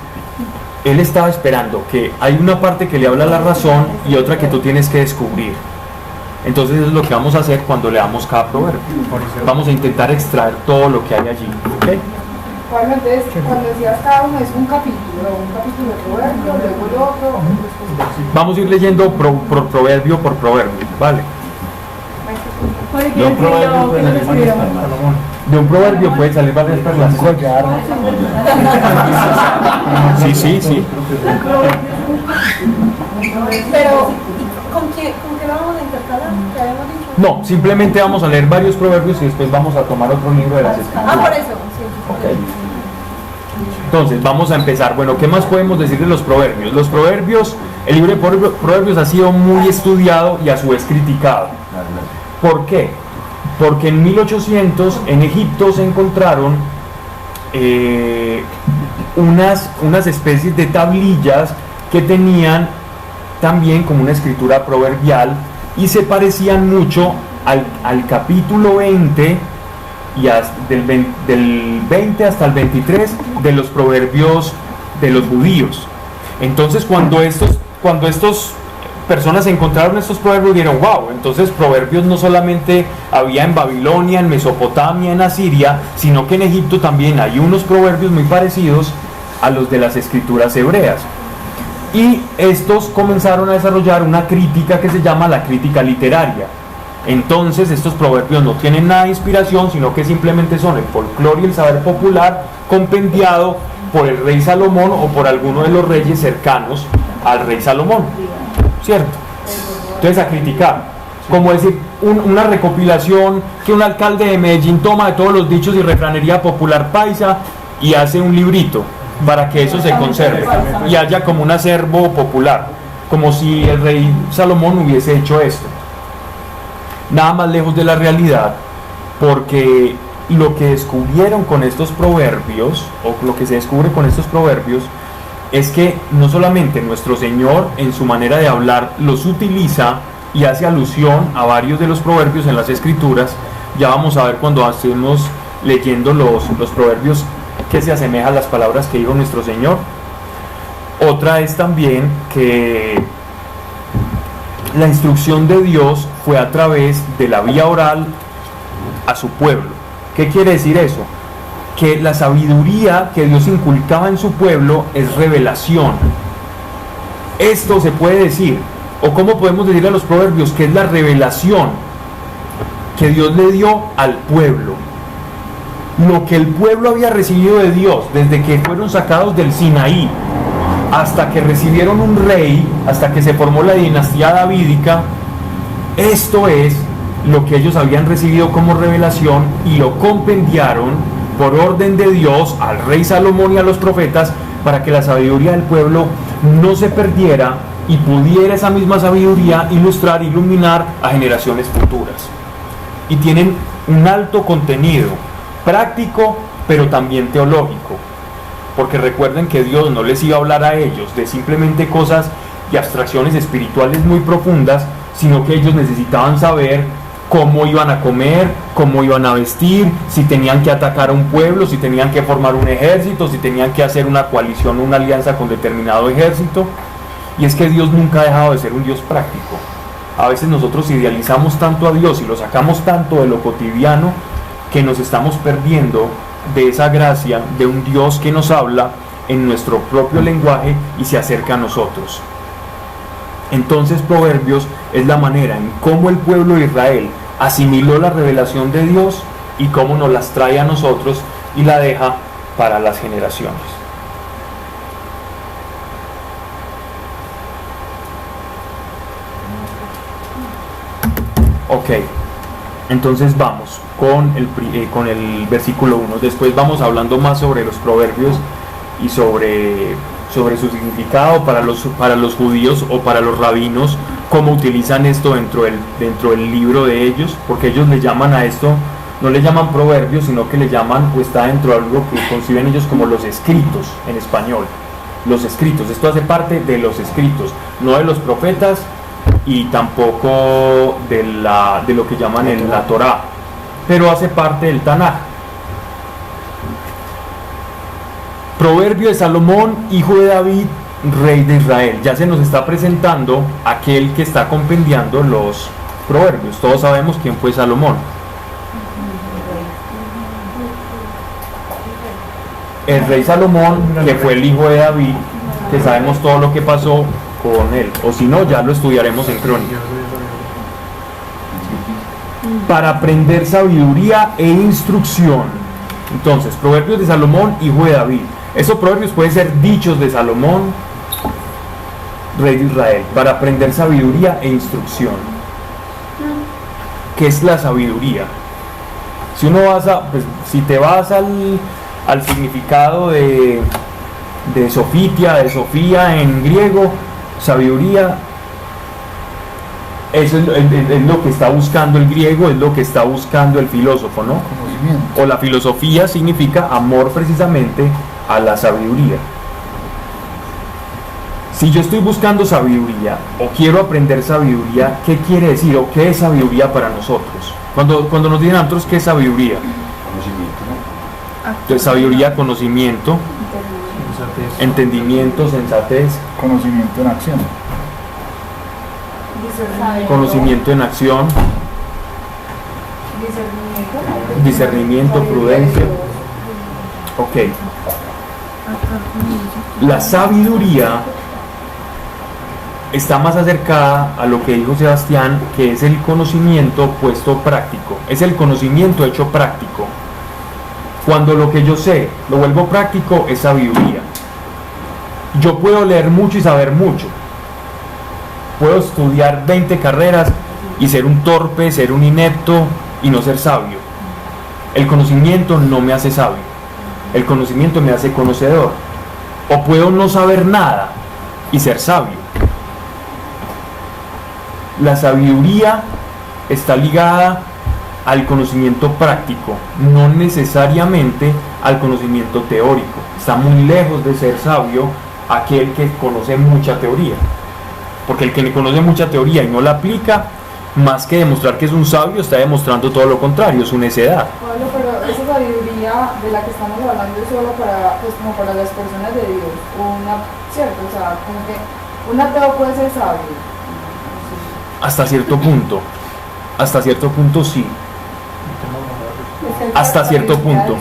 Él estaba esperando que hay una parte que le habla la razón y otra que tú tienes que descubrir. Entonces es lo que vamos a hacer cuando leamos cada proverbio. Vamos a intentar extraer todo lo que hay allí, ¿okay? Bueno, entonces, cuando decías cada uno es un capítulo de proverbio, luego el otro. Vamos a ir leyendo proverbio por proverbio, ¿vale? De un proverbio puede salir varias perlas. De un proverbio puede salir varias perlas. Sí. Pero, ¿con qué vamos a intercalar? ¿Qué habíamos dicho? No, simplemente vamos a leer varios proverbios y después vamos a tomar otro libro de las Escrituras. Por eso, sí. Okay. Entonces, vamos a empezar. Bueno, ¿qué más podemos decir de los proverbios? Los proverbios, el libro de proverbios ha sido muy estudiado y a su vez criticado. ¿Por qué? Porque en 1800 en Egipto se encontraron unas especies de tablillas que tenían también como una escritura proverbial y se parecían mucho al capítulo 20 y del 20 hasta el 23 de los proverbios de los judíos. Entonces cuando estos personas encontraron estos proverbios, dijeron, wow, entonces proverbios no solamente había en Babilonia, en Mesopotamia, en Asiria, sino que en Egipto también hay unos proverbios muy parecidos a los de las escrituras hebreas. Y estos comenzaron a desarrollar una crítica que se llama la crítica literaria. Entonces estos proverbios no tienen nada de inspiración, sino que simplemente son el folclore y el saber popular compendiado por el rey Salomón o por alguno de los reyes cercanos al rey Salomón, ¿cierto? Entonces a criticar. como decir una recopilación que un alcalde de Medellín toma de todos los dichos y refranería popular paisa y hace un librito para que eso se conserve y haya como un acervo popular, como si el rey Salomón hubiese hecho esto. Nada más lejos de la realidad, porque lo que descubrieron con estos proverbios, o lo que se descubre con estos proverbios, es que no solamente nuestro Señor en su manera de hablar los utiliza y hace alusión a varios de los proverbios en las Escrituras. Ya vamos a ver cuando hacemos leyendo los proverbios que se asemejan a las palabras que dijo nuestro Señor. Otra es también que la instrucción de Dios fue a través de la vía oral a su pueblo. ¿Qué quiere decir eso? Que la sabiduría que Dios inculcaba en su pueblo es revelación. Esto se puede decir, o cómo podemos decir a los proverbios, que es la revelación que Dios le dio al pueblo. Lo que el pueblo había recibido de Dios desde que fueron sacados del Sinaí hasta que recibieron un rey, hasta que se formó la dinastía davídica, esto es lo que ellos habían recibido como revelación y lo compendiaron por orden de Dios al rey Salomón y a los profetas, para que la sabiduría del pueblo no se perdiera y pudiera esa misma sabiduría ilustrar, iluminar a generaciones futuras. Y tienen un alto contenido práctico, pero también teológico, porque recuerden que Dios no les iba a hablar a ellos de simplemente cosas y abstracciones espirituales muy profundas, sino que ellos necesitaban saber cómo iban a comer, cómo iban a vestir, si tenían que atacar a un pueblo, si tenían que formar un ejército, si tenían que hacer una coalición, una alianza con determinado ejército. Y es que Dios nunca ha dejado de ser un Dios práctico. A veces nosotros idealizamos tanto a Dios y lo sacamos tanto de lo cotidiano que nos estamos perdiendo de esa gracia de un Dios que nos habla en nuestro propio lenguaje y se acerca a nosotros. Entonces Proverbios es la manera en cómo el pueblo de Israel asimiló la revelación de Dios y cómo nos las trae a nosotros y la deja para las generaciones. Ok, entonces vamos con el versículo 1. Después vamos hablando más sobre los proverbios y sobre su significado para los judíos o para los rabinos, cómo utilizan esto dentro del libro de ellos, porque ellos le llaman a esto, no le llaman proverbios, sino que le llaman, o está dentro de algo que conciben ellos como los escritos en español. Los escritos, esto hace parte de los escritos, no de los profetas y tampoco de lo que llaman la Torá, pero hace parte del Tanaj. Proverbio de Salomón, hijo de David, rey de Israel. Ya se nos está presentando aquel que está compendiando los proverbios. Todos sabemos quién fue Salomón. El rey Salomón, que fue el hijo de David, que sabemos todo lo que pasó con él, o si no, ya lo estudiaremos en Crónicas. Para aprender sabiduría e instrucción. Entonces, proverbios de Salomón, hijo de David. Esos proverbios pueden ser dichos de Salomón, rey de Israel, para aprender sabiduría e instrucción. ¿Qué es la sabiduría? Si te vas al significado de Sofitia, de Sofía en griego, sabiduría, eso es lo que está buscando el griego, es lo que está buscando el filósofo, ¿no? O la filosofía significa amor precisamente a la sabiduría. Si yo estoy buscando sabiduría o quiero aprender sabiduría, ¿qué quiere decir o qué es sabiduría para nosotros? Cuando nos dicen a nosotros qué es sabiduría, Conocimiento, ¿no? entonces sabiduría, conocimiento, entendimiento, sensatez, Conocimiento en acción. conocimiento en acción, discernimiento, prudencia. Ok. La sabiduría está más acercada a lo que dijo Sebastián, que es el conocimiento puesto práctico, es el conocimiento hecho práctico. Cuando lo que yo sé lo vuelvo práctico, es sabiduría. Yo puedo leer mucho y saber mucho, puedo estudiar 20 carreras y ser un torpe, ser un inepto y no ser sabio. El conocimiento no me hace sabio, el conocimiento me hace conocedor. O puedo no saber nada y ser sabio. La sabiduría está ligada al conocimiento práctico, no necesariamente al conocimiento teórico. Está muy lejos de ser sabio aquel que conoce mucha teoría, porque el que conoce mucha teoría y no la aplica, más que demostrar que es un sabio, está demostrando todo lo contrario, su necedad. Pablo, pero esa sabiduría de la que estamos hablando es solo para, pues, como para las personas de Dios, ¿cierto? O sea, como que un ateo puede ser sabio. Hasta cierto punto sí. Hasta cierto punto.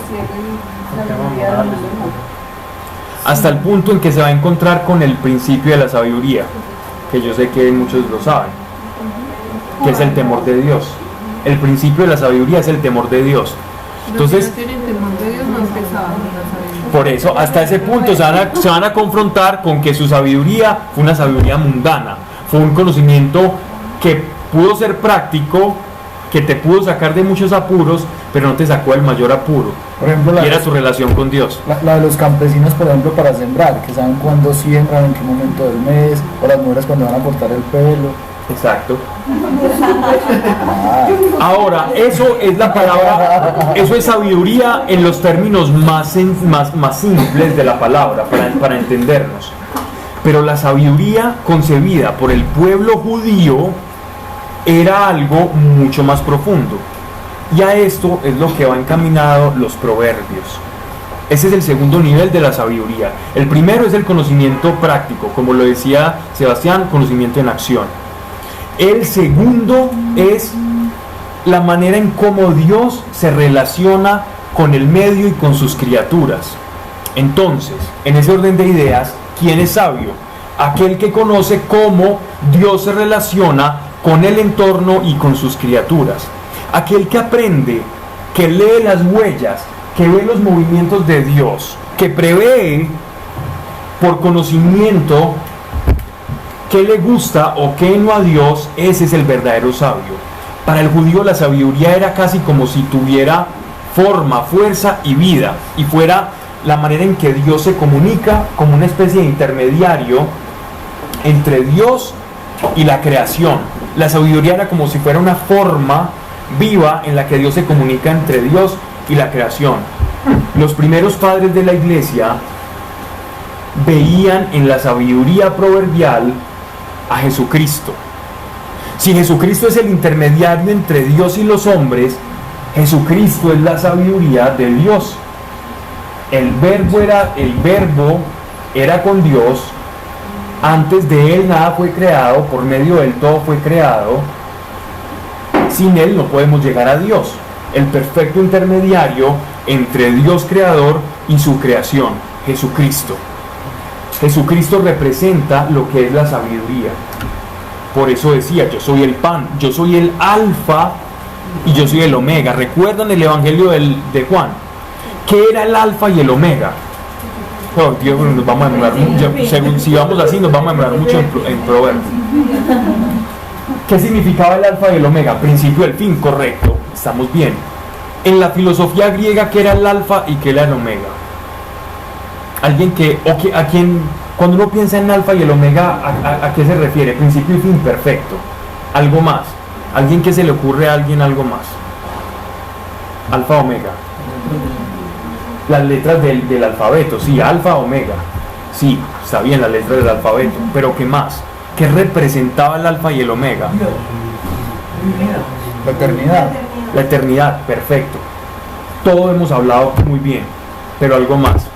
Hasta el punto en que se va a encontrar con el principio de la sabiduría, que yo sé que muchos lo saben, que es el temor de Dios. El principio de la sabiduría es el temor de Dios. Entonces, por eso, hasta ese punto se van a confrontar con que su sabiduría fue una sabiduría mundana, fue un conocimiento que pudo ser práctico, que te pudo sacar de muchos apuros, pero no te sacó del mayor apuro, Por ejemplo, y era su relación con Dios. la de los campesinos, por ejemplo, para sembrar, que saben cuándo siembran, en qué momento del mes, o las mujeres cuando van a cortar el pelo. Exacto. Ah, Ahora, eso es la palabra, eso es sabiduría en los términos más simples de la palabra, para entendernos. Pero la sabiduría concebida por el pueblo judío era algo mucho más profundo. Y a esto es lo que va encaminado los proverbios. Ese es el segundo nivel de la sabiduría. El primero es el conocimiento práctico, como lo decía Sebastián, conocimiento en acción. El segundo es la manera en cómo Dios se relaciona con el medio y con sus criaturas. Entonces, en ese orden de ideas, ¿quién es sabio? Aquel que conoce cómo Dios se relaciona con el entorno y con sus criaturas. Aquel que aprende, que lee las huellas, que ve los movimientos de Dios, que prevé por conocimiento qué le gusta o qué no a Dios, ese es el verdadero sabio. Para el judío la sabiduría era casi como si tuviera forma, fuerza y vida, y fuera la manera en que Dios se comunica como una especie de intermediario entre Dios y la creación. La sabiduría era como si fuera una forma viva en la que Dios se comunica entre Dios y la creación. Los primeros padres de la iglesia veían en la sabiduría proverbial a Jesucristo. Si Jesucristo es el intermediario entre Dios y los hombres, Jesucristo es la sabiduría de Dios. El verbo era con Dios. Antes de él nada fue creado, por medio de él todo fue creado. Sin él no podemos llegar a Dios. El perfecto intermediario entre Dios creador y su creación, Jesucristo. Jesucristo representa lo que es la sabiduría. Por eso decía, yo soy el pan, yo soy el alfa y yo soy el omega. ¿Recuerdan el evangelio de Juan? ¿Qué era el alfa y el omega? Oh, Dios, nos vamos a demorar mucho, si vamos así nos vamos a demorar mucho en Proverbios. ¿Qué significaba el alfa y el omega? Principio del fin, correcto, estamos bien. En la filosofía griega, ¿qué era el alfa y qué era el omega? Alguien a quien, cuando uno piensa en alfa y el omega, ¿a qué se refiere? Principio y fin, perfecto. Algo más. ¿Alguien que se le ocurre a alguien algo más? Alfa, omega. Las letras del alfabeto, sí, alfa, omega. Sí, está bien, las letras del alfabeto. Pero ¿qué más? ¿Qué representaba el alfa y el omega? la eternidad. La eternidad, perfecto. Todo hemos hablado muy bien, pero algo más.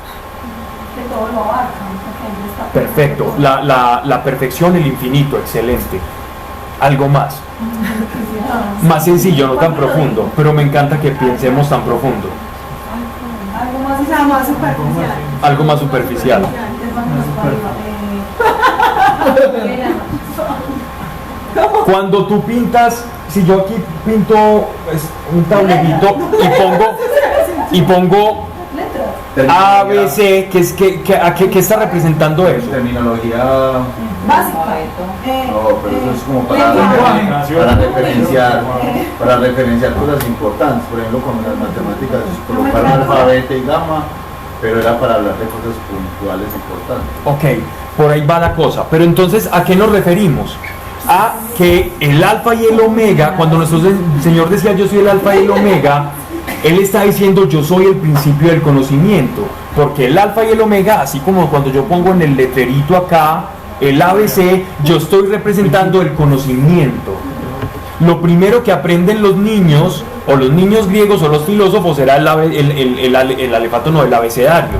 Perfecto, la perfección, el infinito, excelente. Algo más. Más sencillo, no tan profundo, pero me encanta que pensemos tan profundo. Algo más superficial. Cuando tú pintas, si yo aquí pinto un tablerito y pongo ABC, ¿qué está representando eso? Terminología. Básica. No, pero eso es como para referenciar cosas importantes. Por ejemplo, como en las matemáticas colocaron alfa, beta y gamma, pero era para hablar de cosas puntuales importantes. Ok, por ahí va la cosa. Pero entonces, ¿a qué nos referimos? A que el alfa y el omega, cuando nuestro Señor decía yo soy el alfa y el omega, Él está diciendo yo soy el principio del conocimiento, porque el alfa y el omega, así como cuando yo pongo en el letrerito acá el ABC, yo estoy representando el conocimiento. Lo primero que aprenden los niños, o los niños griegos o los filósofos, era el alefato, no, el abecedario,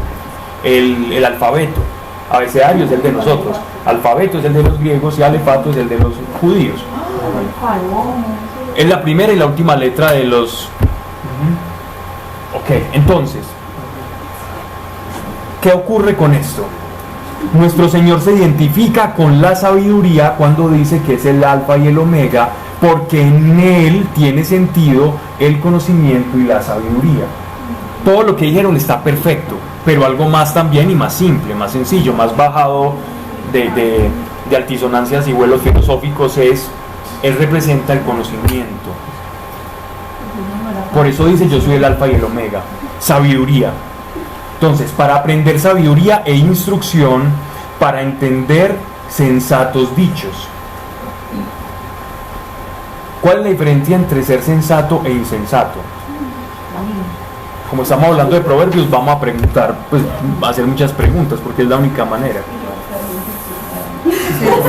el alfabeto. Abecedario es el de nosotros, alfabeto es el de los griegos y alefato es el de los judíos. Es la primera y la última letra de los... Ok, entonces, ¿qué ocurre con esto? Nuestro Señor se identifica con la sabiduría cuando dice que es el alfa y el omega, porque en Él tiene sentido el conocimiento y la sabiduría. Todo lo que dijeron está perfecto, pero algo más también y más simple, más sencillo, más bajado de altisonancias y vuelos filosóficos es, Él representa el conocimiento. Por eso dice yo soy el alfa y el omega, sabiduría. Entonces, para aprender sabiduría e instrucción, para entender sensatos dichos. ¿Cuál es la diferencia entre ser sensato e insensato? Como estamos hablando de proverbios, vamos a preguntar, pues a hacer muchas preguntas, porque es la única manera.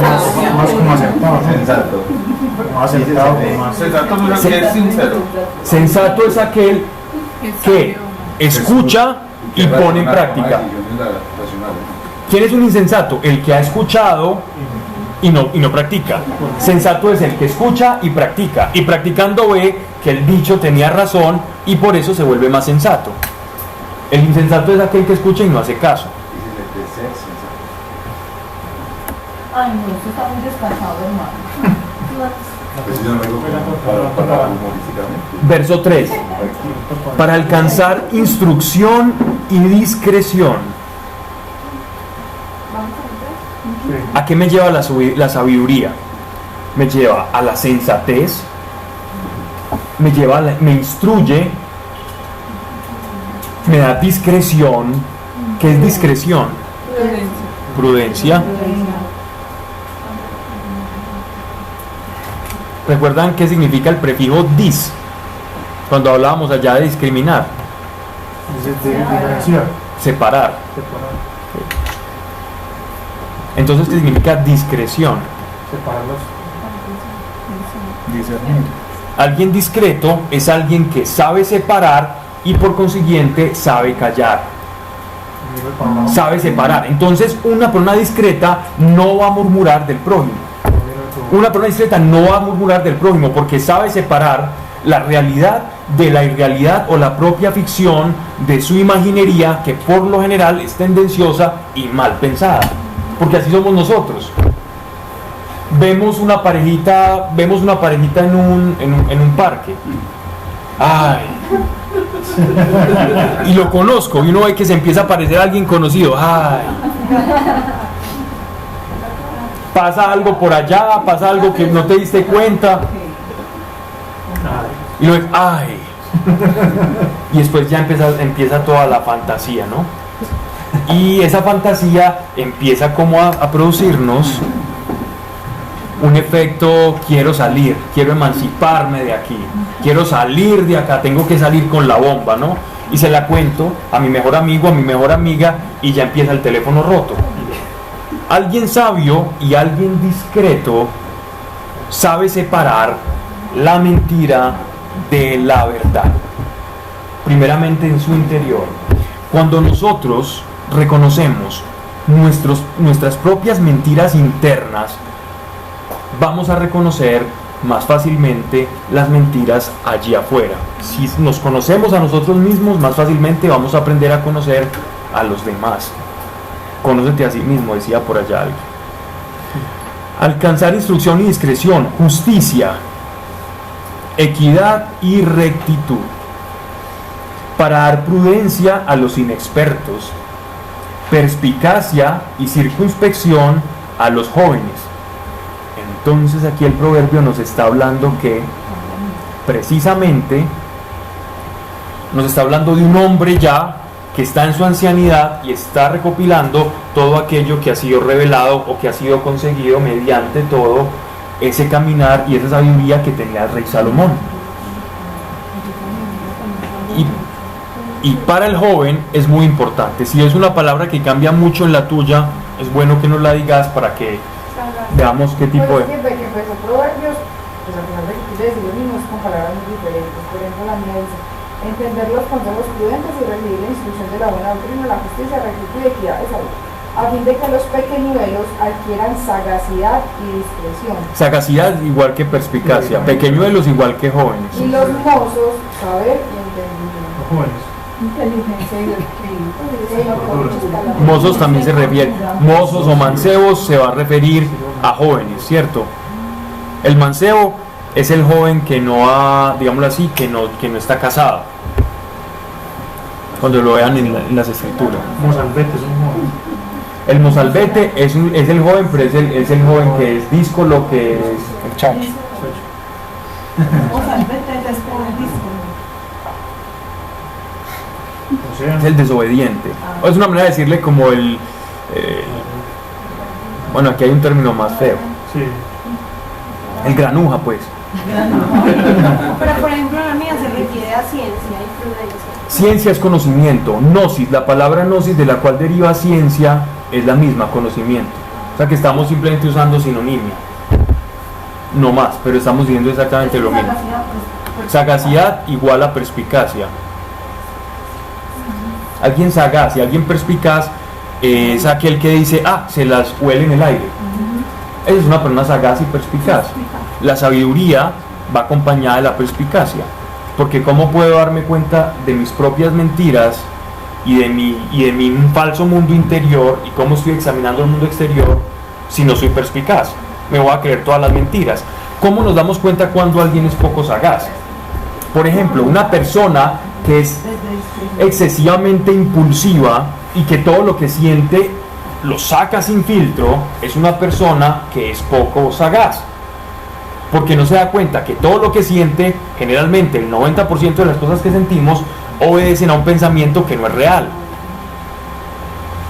Más como acertado. Sensato. Más acertado, más. Sensato no es que es sincero. Sensato es aquel que escucha y pone en práctica. ¿Quién es un insensato? El que ha escuchado y no practica. Sensato es el que escucha y practica, y practicando ve que el dicho tenía razón y por eso se vuelve más sensato. El insensato es aquel que escucha y no hace caso. Ay, no, esto está muy descansado, hermano. Verso 3. Para alcanzar instrucción y discreción. ¿A qué me lleva la sabiduría? Me lleva a la sensatez, me instruye, me da discreción. ¿Qué es discreción? Prudencia. ¿Recuerdan qué significa el prefijo dis? Cuando hablábamos allá de discriminar. Separar. Entonces, ¿qué significa discreción? Alguien discreto es alguien que sabe separar y por consiguiente sabe callar. Sabe separar. Entonces, una persona discreta no va a murmurar del prójimo. Una persona discreta no va a murmurar del prójimo porque sabe separar la realidad de la irrealidad o la propia ficción de su imaginería, que por lo general es tendenciosa y mal pensada, porque así somos nosotros. Vemos una parejita en un parque. Ay. Y lo conozco y uno ve que se empieza a parecer a alguien conocido. Ay. Pasa algo por allá, pasa algo que no te diste cuenta. Y luego, ay. Y después ya empieza toda la fantasía, ¿no? Y esa fantasía empieza como a producirnos un efecto: quiero salir, quiero emanciparme de aquí, quiero salir de acá, tengo que salir con la bomba, ¿no? Y se la cuento a mi mejor amigo, a mi mejor amiga, y ya empieza el teléfono roto. Alguien sabio y alguien discreto sabe separar la mentira de la verdad, primeramente en su interior. Cuando nosotros reconocemos nuestras propias mentiras internas, vamos a reconocer más fácilmente las mentiras allí afuera. Si nos conocemos a nosotros mismos, más fácilmente vamos a aprender a conocer a los demás. Conócete a sí mismo, decía por allá alguien. Alcanzar instrucción y discreción, justicia, equidad y rectitud. para dar prudencia a los inexpertos, perspicacia y circunspección a los jóvenes. Entonces aquí el proverbio nos está hablando que precisamente nos está hablando de un hombre ya que está en su ancianidad y está recopilando todo aquello que ha sido revelado o que ha sido conseguido mediante todo ese caminar y esa sabiduría que tenía el rey Salomón. Y para el joven es muy importante. Si es una palabra que cambia mucho en la tuya, es bueno que nos la digas para que veamos qué tipo de... Pues que pues, son proverbios, pues al final de que tú decís lo mismo es con palabras muy diferentes. Por ejemplo, la mía dice: entender los consejos prudentes y recibir la instrucción de la buena doctrina, la justicia, rectitud y equidad de salud, a fin de que los pequeñuelos adquieran sagacidad y discreción. Sagacidad igual que perspicacia, pequeñuelos igual que jóvenes. Y los mozos, saber y entendimiento. Los jóvenes. Inteligencia y Mozos también se refiere, mozos o mancebos se va a referir a jóvenes, ¿cierto? El mancebo es el joven que no ha, digámoslo así, que no está casado. Cuando lo vean en las escrituras. Mozalbete es un joven. El mozalbete es el joven, pero es el joven que es díscolo, que es El chacho. O sea, es el desobediente. O es una manera de decirle como el... bueno, aquí hay un término más feo. sí. El granuja, pues. Pero por ejemplo la mía se refiere a ciencia y prudencia. Ciencia es conocimiento. Gnosis, la palabra gnosis de la cual deriva ciencia es la misma, conocimiento. O sea que estamos simplemente usando sinonimia. No más, pero estamos diciendo exactamente lo mismo. Sagacidad igual a perspicacia. Alguien sagaz y alguien perspicaz es aquel que dice, se las huele en el aire. Esa es una persona sagaz y perspicaz. La sabiduría va acompañada de la perspicacia. Porque ¿cómo puedo darme cuenta de mis propias mentiras y de mi falso mundo interior y cómo estoy examinando el mundo exterior si no soy perspicaz? Me voy a creer todas las mentiras. ¿Cómo nos damos cuenta cuando alguien es poco sagaz? Por ejemplo, una persona que es excesivamente impulsiva y que todo lo que siente lo saca sin filtro, es una persona que es poco sagaz. Porque no se da cuenta que todo lo que siente, generalmente el 90% de las cosas que sentimos, obedecen a un pensamiento que no es real.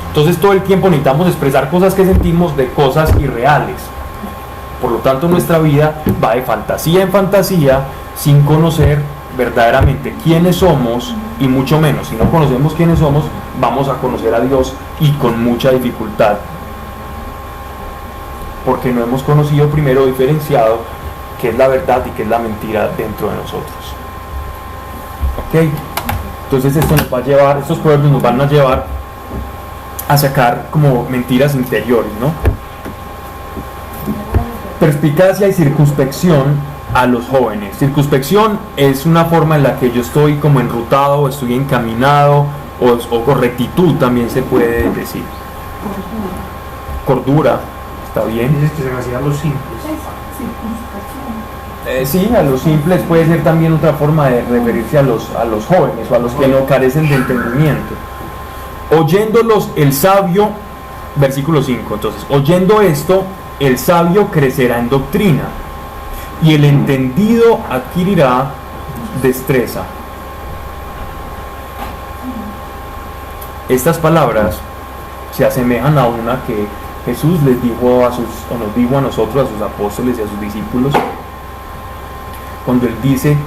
Entonces todo el tiempo necesitamos expresar cosas que sentimos de cosas irreales. Por lo tanto nuestra vida va de fantasía en fantasía sin conocer verdaderamente quiénes somos, y mucho menos si no conocemos quiénes somos, vamos a conocer a Dios y con mucha dificultad, porque no hemos conocido primero, diferenciado qué es la verdad y qué es la mentira dentro de nosotros. ¿Ok? Entonces esto nos va a llevar, estos proverbios nos van a llevar a sacar como mentiras interiores, ¿no? Perspicacia y circunspección a los jóvenes. Circunspección es una forma en la que yo estoy como enrutado, estoy encaminado, o con rectitud también se puede decir. Cordura, está bien. Dices que se hacía los simples. Sí, a los simples puede ser también otra forma de referirse a los jóvenes o a los que no carecen de entendimiento. Oyéndolos el sabio, versículo 5, entonces, oyendo esto, el sabio crecerá en doctrina y el entendido adquirirá destreza. Estas palabras se asemejan a una que Jesús les dijo nos dijo a nosotros, a sus apóstoles y a sus discípulos, cuando él dice: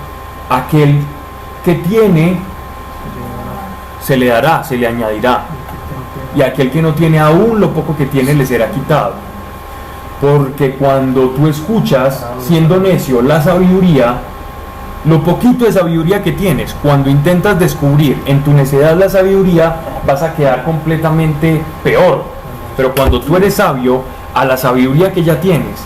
aquel que tiene se le dará, se le añadirá, y aquel que no tiene, aún lo poco que tiene le será quitado. Porque cuando tú escuchas, siendo necio, la sabiduría, lo poquito de sabiduría que tienes, cuando intentas descubrir en tu necedad la sabiduría, vas a quedar completamente peor. Pero cuando tú eres sabio, a la sabiduría que ya tienes,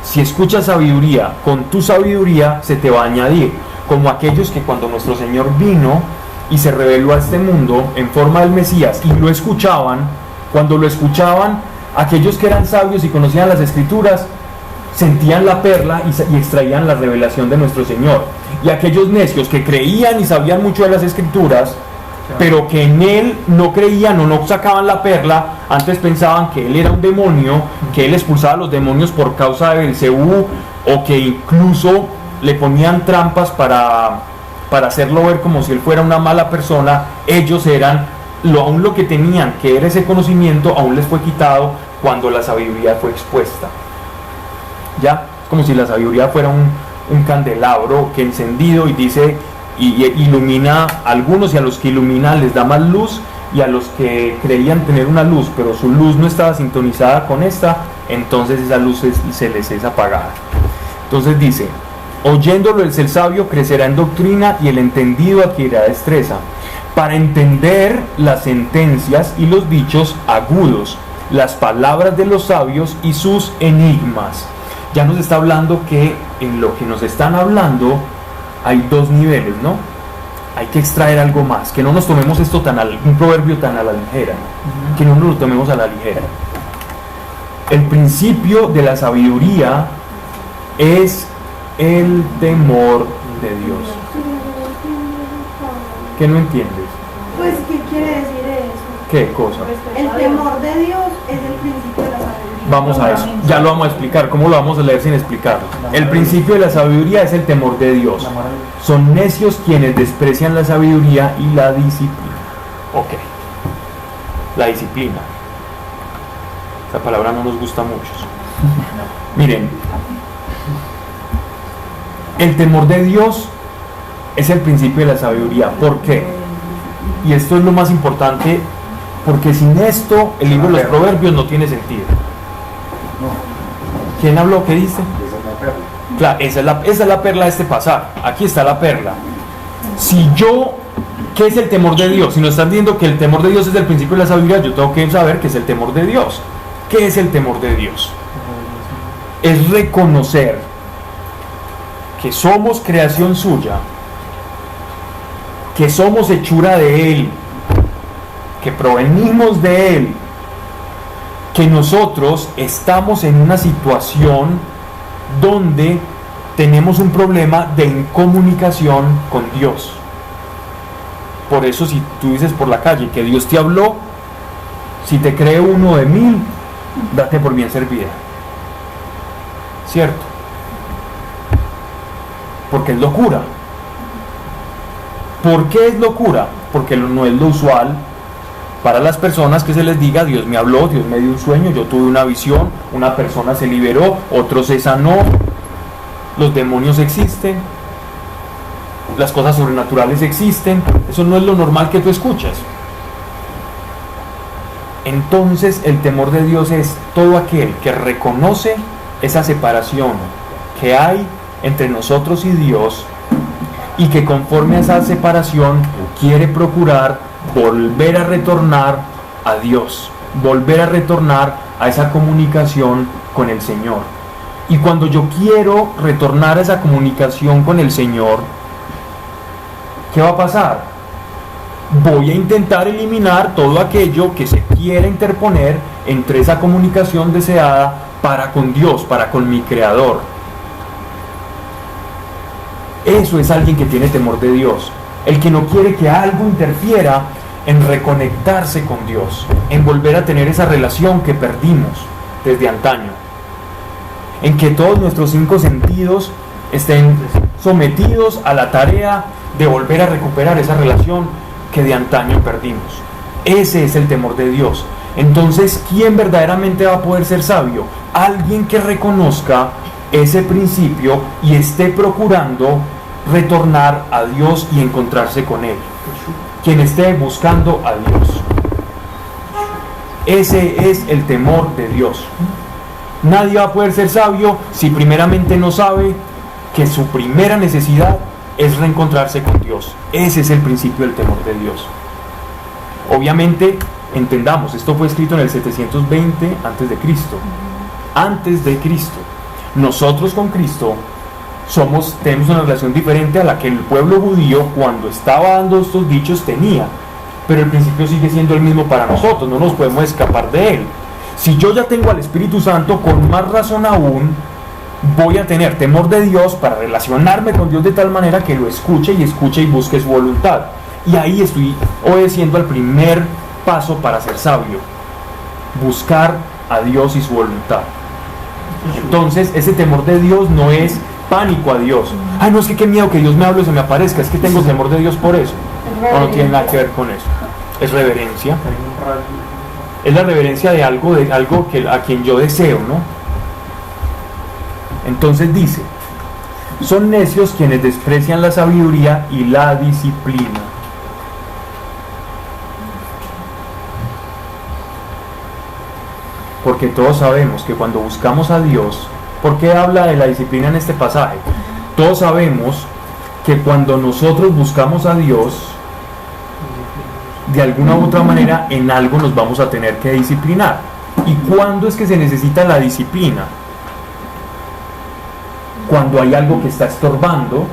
si escuchas sabiduría, con tu sabiduría se te va a añadir. Como aquellos que cuando nuestro Señor vino y se reveló a este mundo en forma del Mesías y lo escuchaban, cuando lo escuchaban, aquellos que eran sabios y conocían las escrituras sentían la perla y extraían la revelación de nuestro Señor. Y aquellos necios que creían y sabían mucho de las Escrituras, pero que en Él no creían o no sacaban la perla, antes pensaban que Él era un demonio, que Él expulsaba a los demonios por causa de Belcebú, o que incluso le ponían trampas para hacerlo ver como si Él fuera una mala persona. Ellos eran, aún lo que tenían, que era ese conocimiento, aún les fue quitado cuando la sabiduría fue expuesta. Ya, como si la sabiduría fuera un candelabro que encendido y dice, y ilumina a algunos, y a los que ilumina les da más luz, y a los que creían tener una luz, pero su luz no estaba sintonizada con esta, entonces esa luz se les es apagada. Entonces dice, oyéndolo el sabio crecerá en doctrina, y el entendido adquirirá destreza, para entender las sentencias y los dichos agudos, las palabras de los sabios y sus enigmas. Ya nos está hablando que en lo que nos están hablando hay dos niveles, ¿no? Hay que extraer algo más, que no nos tomemos esto un proverbio tan a la ligera, que no nos lo tomemos a la ligera. El principio de la sabiduría es el temor de Dios. ¿Qué no entiendes? Pues, ¿qué quiere decir eso? ¿Qué cosa? El temor de Dios es el principio de la sabiduría. Vamos a eso, ya lo vamos a explicar. ¿Cómo lo vamos a leer sin explicarlo? El principio de la sabiduría es el temor de Dios. Son necios quienes desprecian la sabiduría y la disciplina. Ok, la disciplina. Esta palabra no nos gusta mucho. Miren, el temor de Dios es el principio de la sabiduría. ¿Por qué? Y esto es lo más importante, porque sin esto el libro de los Proverbios no tiene sentido. ¿Quién habló? ¿Qué dice? Claro, esa es la perla de este pasar. Aquí está la perla. ¿Qué es el temor de Dios? Si nos están diciendo que el temor de Dios es el principio de la sabiduría, yo tengo que saber qué es el temor de Dios. ¿Qué es el temor de Dios? Es reconocer que somos creación suya, que somos hechura de Él, que provenimos de Él, que nosotros estamos en una situación donde tenemos un problema de incomunicación con Dios. Por eso, si tú dices por la calle que Dios te habló, si te cree 1 de 1000, date por bien servida. ¿Cierto? Porque es locura. ¿Por qué es locura? Porque no es lo usual para las personas que se les diga, Dios me habló, Dios me dio un sueño, yo tuve una visión, una persona se liberó, otro se sanó, los demonios existen, las cosas sobrenaturales existen. Eso no es lo normal que tú escuchas. Entonces el temor de Dios es todo aquel que reconoce esa separación que hay entre nosotros y Dios, y que conforme a esa separación quiere procurar volver a retornar a Dios, volver a retornar a esa comunicación con el Señor. Y cuando yo quiero retornar a esa comunicación con el Señor, ¿qué va a pasar? Voy a intentar eliminar todo aquello que se quiera interponer entre esa comunicación deseada para con Dios, para con mi Creador. Eso es alguien que tiene temor de Dios, el que no quiere que algo interfiera en reconectarse con Dios, en volver a tener esa relación que perdimos desde antaño, en que todos nuestros 5 sentidos estén sometidos a la tarea de volver a recuperar esa relación que de antaño perdimos. Ese es el temor de Dios. Entonces, ¿quién verdaderamente va a poder ser sabio? Alguien que reconozca ese principio y esté procurando retornar a Dios y encontrarse con Él. Quien esté buscando a Dios. Ese es el temor de Dios. Nadie va a poder ser sabio si primeramente no sabe que su primera necesidad es reencontrarse con Dios. Ese es el principio del temor de Dios. Obviamente, entendamos, esto fue escrito en el 720 antes de Cristo. Antes de Cristo. Nosotros con Cristo tenemos una relación diferente a la que el pueblo judío, cuando estaba dando estos dichos, tenía. Pero el principio sigue siendo el mismo para nosotros, no nos podemos escapar de él. Si yo ya tengo al Espíritu Santo, con más razón aún, voy a tener temor de Dios para relacionarme con Dios de tal manera que lo escuche y busque su voluntad. Y ahí estoy obedeciendo al primer paso para ser sabio: buscar a Dios y su voluntad. Entonces, ese temor de Dios no es pánico a Dios. Ay, no, es que qué miedo que Dios me hable o se me aparezca, es que tengo temor de Dios por eso. No tiene nada que ver con eso. Es reverencia. Es la reverencia de algo que a quien yo deseo, ¿no? Entonces dice: son necios quienes desprecian la sabiduría y la disciplina. Porque todos sabemos que cuando buscamos a Dios, ¿por qué habla de la disciplina en este pasaje? Todos sabemos que cuando nosotros buscamos a Dios, de alguna u otra manera en algo nos vamos a tener que disciplinar. ¿Y cuándo es que se necesita la disciplina? Cuando hay algo que está estorbando.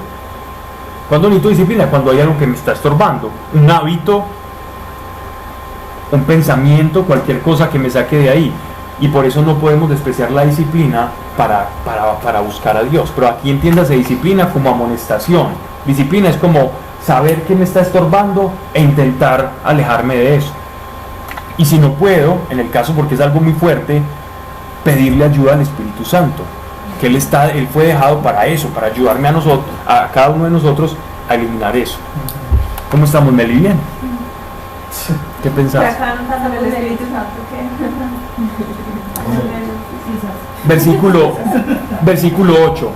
¿Cuándo necesito disciplina? Cuando hay algo que me está estorbando. Un hábito, un pensamiento, cualquier cosa que me saque de ahí. Y por eso no podemos despreciar la disciplina para buscar a Dios. Pero aquí entiéndase disciplina como amonestación. Disciplina es como saber que me está estorbando e intentar alejarme de eso. Y si no puedo, en el caso porque es algo muy fuerte, pedirle ayuda al Espíritu Santo, que Él fue dejado para eso, para ayudarme a cada uno de nosotros a eliminar eso. ¿Cómo estamos, Meli? ¿Bien? ¿Qué pensás? Versículo 8.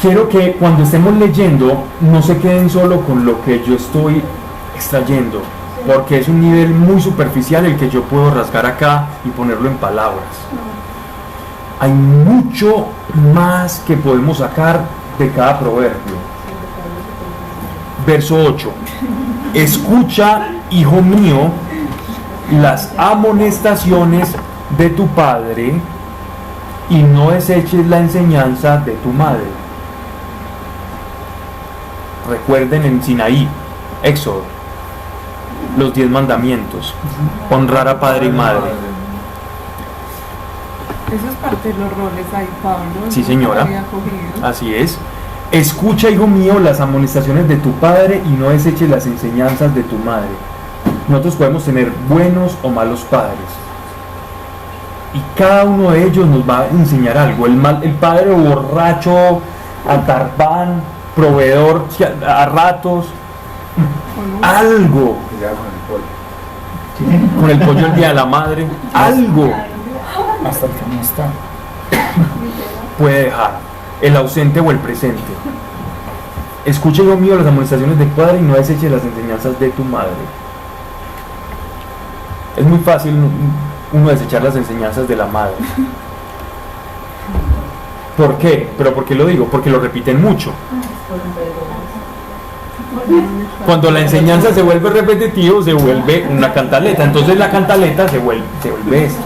Quiero que cuando estemos leyendo no se queden solo con lo que yo estoy extrayendo, porque es un nivel muy superficial el que yo puedo rasgar acá y ponerlo en palabras. Hay mucho más que podemos sacar de cada proverbio. Verso 8. Escucha, hijo mío, las amonestaciones de tu padre y no deseches la enseñanza de tu madre. Recuerden en Sinaí, Éxodo, los 10 mandamientos: honrar a padre y madre. Eso es parte de los roles ahí, Pablo. Sí, señora. Así es. Escucha, hijo mío, las amonestaciones de tu padre y no deseches las enseñanzas de tu madre. Nosotros podemos tener buenos o malos padres, y cada uno de ellos nos va a enseñar algo. El padre borracho, atarbán, proveedor a ratos, algo. Con el pollo el día de la madre, algo. Hasta el que no está. Puede dejar el ausente o el presente. Escucha, hijo mío, las amonestaciones de tu padre y no deseches las enseñanzas de tu madre. Es muy fácil uno desechar las enseñanzas de la madre. ¿Por qué? ¿Pero por qué lo digo? Porque lo repiten mucho. Cuando la enseñanza se vuelve repetitivo, se vuelve una cantaleta. Entonces la cantaleta se vuelve esto.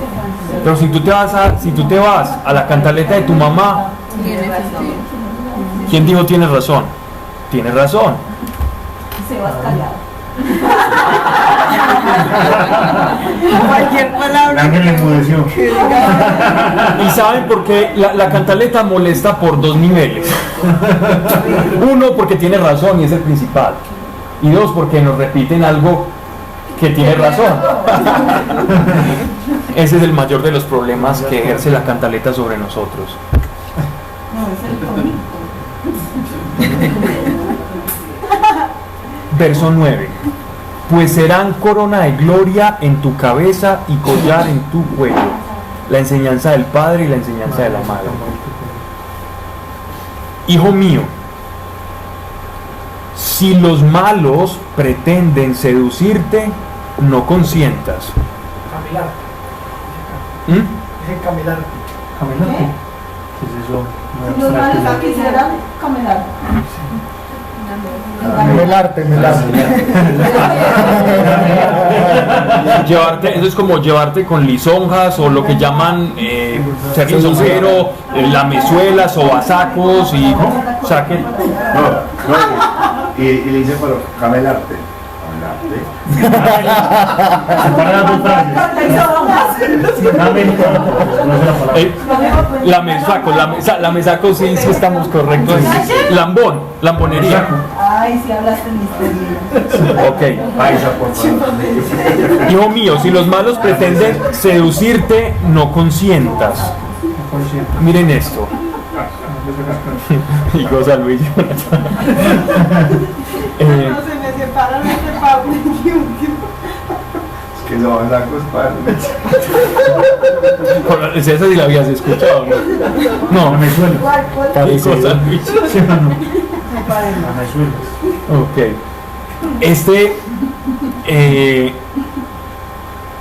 Pero si tú te vas a la cantaleta de tu mamá, ¿quién dijo tienes razón? Tienes razón. Se va callado. Cualquier palabra. Ángel enmudeció. ¿Y saben por qué la cantaleta molesta por dos niveles? Uno, porque tiene razón y es el principal. Y dos, porque nos repiten algo que tiene razón. Ese es el mayor de los problemas que ejerce la cantaleta sobre nosotros. No, es el tonito. Verso 9. Pues serán corona de gloria en tu cabeza y collar en tu cuello, la enseñanza del padre y la enseñanza de la madre. Hijo mío, si los malos pretenden seducirte, no consientas. Camilar. ¿Mm? Camilar. ¿Qué? ¿Qué es eso? Si los males quisieran caminar. Melarte. Eso es como llevarte con lisonjas o lo que llaman ser lisonjero, lamezuelas o basacos y saque. Y le dice, pero camelarte. Separa las dos frases. La mesaco, sí estamos correctos. Lambonería. Ay, si hablaste en misterio. Ok. Hijo mío, si los malos pretenden seducirte, no consientas. Miren esto. Y goza Luis. No se me separan este Pablo. Que son sacos para. Esa sí la habías escuchado, ¿no? No, me suena. Goza Luis. Ok.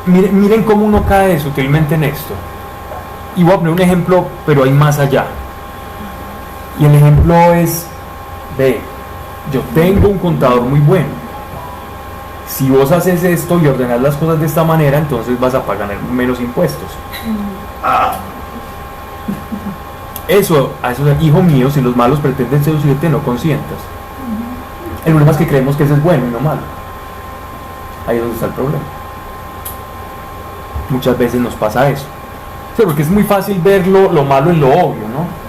Miren cómo uno cae sutilmente en esto. Y voy a poner un ejemplo, pero hay más allá. Y el ejemplo es de, yo tengo un contador muy bueno. Si vos haces esto y ordenas las cosas de esta manera, entonces vas a pagar menos impuestos. Eso, hijo mío, si los malos pretenden seducirte, no consientas. El problema es que creemos que eso es bueno y no malo. Ahí es donde está el problema. Muchas veces nos pasa eso. Sí, porque es muy fácil ver lo malo en lo obvio, ¿no?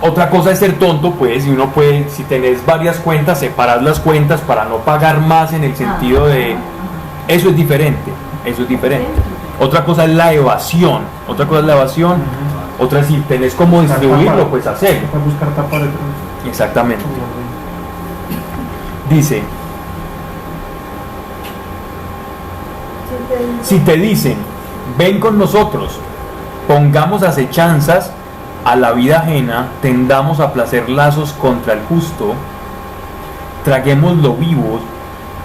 Otra cosa es ser tonto, pues, y uno puede, si tenés varias cuentas, separar las cuentas para no pagar más en el sentido de... Eso es diferente. Otra cosa es la evasión. Otra es si tenés cómo distribuirlo, pues hacerlo. Exactamente. Dice, si te dicen, ven con nosotros, pongamos acechanzas a la vida ajena, tendamos a placer lazos contra el justo, traguémoslo vivos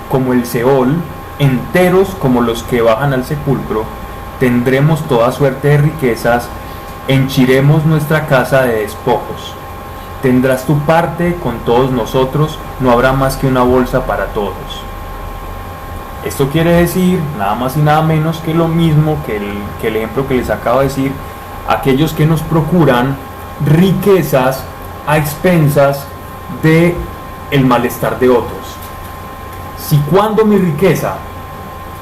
como el Seol, enteros como los que bajan al sepulcro, tendremos toda suerte de riquezas, henchiremos nuestra casa de despojos. Tendrás tu parte con todos nosotros, no habrá más que una bolsa para todos. Esto quiere decir nada más y nada menos que lo mismo que el ejemplo que les acabo de decir, aquellos que nos procuran riquezas a expensas de el malestar de otros. Si cuando mi riqueza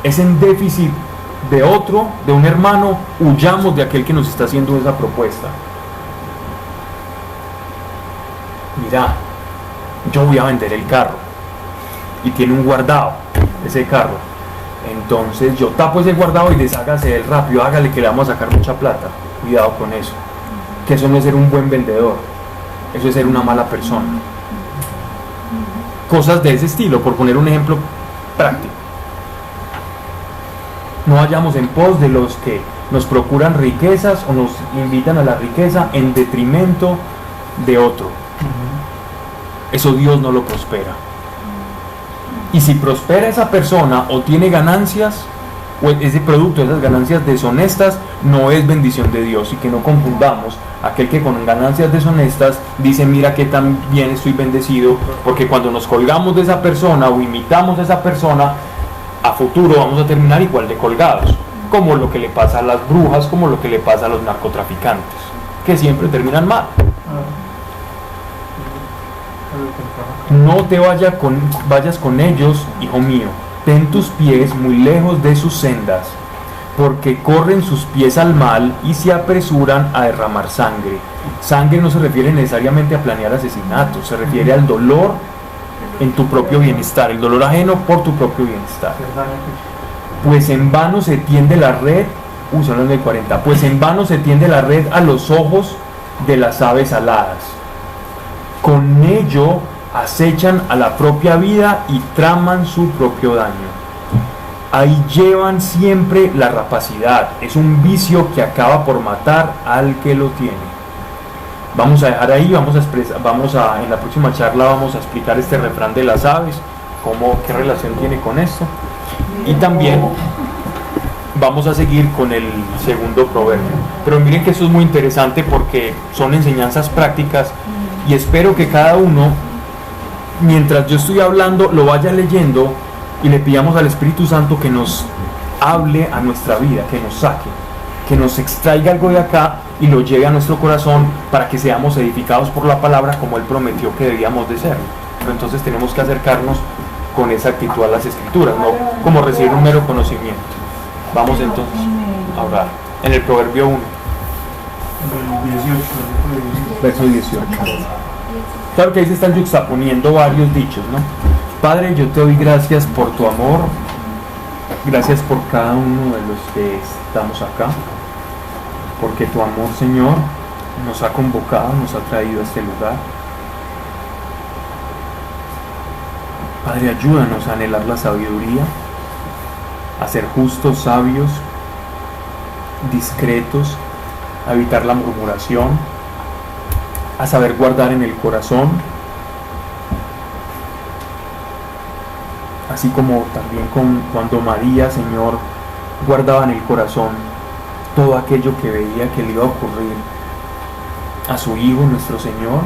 es en déficit de otro, de un hermano, huyamos de aquel que nos está haciendo esa propuesta. Mira, yo voy a vender el carro y tiene un guardado ese carro, entonces yo tapo ese guardado y deshágase del rápido, hágale que le vamos a sacar mucha plata. Cuidado con eso, que eso no es ser un buen vendedor, eso es ser una mala persona. Cosas de ese estilo, por poner un ejemplo práctico. No vayamos en pos de los que nos procuran riquezas o nos invitan a la riqueza en detrimento de otro. Eso Dios no lo prospera. Y si prospera esa persona o tiene ganancias, o ese producto, esas ganancias deshonestas, no es bendición de Dios. Y que no confundamos aquel que con ganancias deshonestas dice, mira que tan bien estoy bendecido, porque cuando nos colgamos de esa persona o imitamos a esa persona, a futuro vamos a terminar igual de colgados, como lo que le pasa a las brujas, como lo que le pasa a los narcotraficantes, que siempre terminan mal. No te vayas con ellos, hijo mío, ten tus pies muy lejos de sus sendas, porque corren sus pies al mal y se apresuran a derramar sangre. Sangre no se refiere necesariamente a planear asesinatos, se refiere al dolor en tu propio bienestar, el dolor ajeno por tu propio bienestar. Pues en vano se tiende la red, son los del 40, pues en vano se tiende la red a los ojos de las aves aladas. Con ello acechan a la propia vida y traman su propio daño. Ahí llevan siempre la rapacidad, es un vicio que acaba por matar al que lo tiene. Vamos a dejar ahí, en la próxima charla vamos a explicar este refrán de las aves, qué relación tiene con esto. Y también vamos a seguir con el segundo proverbio. Pero miren que esto es muy interesante porque son enseñanzas prácticas y espero que cada uno, mientras yo estoy hablando, lo vaya leyendo y le pidamos al Espíritu Santo que nos hable a nuestra vida, que nos saque, que nos extraiga algo de acá y lo lleve a nuestro corazón para que seamos edificados por la palabra como Él prometió que debíamos de ser. Pero entonces tenemos que acercarnos con esa actitud a las escrituras, no como recibir un mero conocimiento. Vamos entonces a orar. En el Proverbio 1, Del 18, verso 18. Claro que ahí se están juxtaponiendo varios dichos, ¿no? Padre, yo te doy gracias por tu amor, gracias por cada uno de los que estamos acá, porque tu amor, Señor, nos ha convocado, nos ha traído a este lugar. Padre, ayúdanos a anhelar la sabiduría, a ser justos, sabios, discretos, a evitar la murmuración, a saber guardar en el corazón, así como también cuando María, Señor, guardaba en el corazón todo aquello que veía que le iba a ocurrir a su Hijo, nuestro Señor,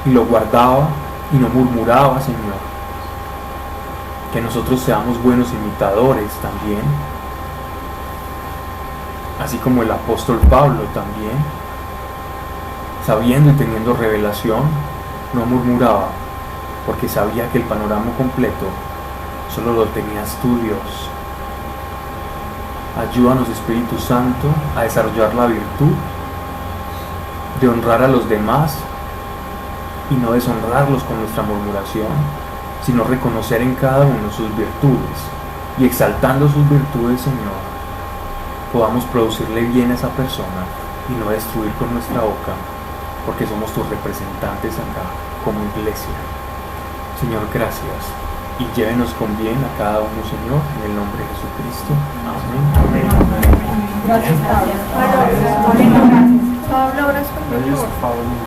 y lo guardaba y no murmuraba, Señor. Que nosotros seamos buenos imitadores también, así como el apóstol Pablo también, sabiendo y teniendo revelación, no murmuraba, porque sabía que el panorama completo solo lo tenías tú, Dios. Ayúdanos, Espíritu Santo, a desarrollar la virtud de honrar a los demás y no deshonrarlos con nuestra murmuración, sino reconocer en cada uno sus virtudes y exaltando sus virtudes, Señor, podamos producirle bien a esa persona y no destruir con nuestra boca, porque somos tus representantes acá como iglesia. Señor, gracias, y llévenos con bien a cada uno, Señor, en el nombre de Jesucristo. Amén. Gracias, Pablo. Pablo, gracias por tu amor.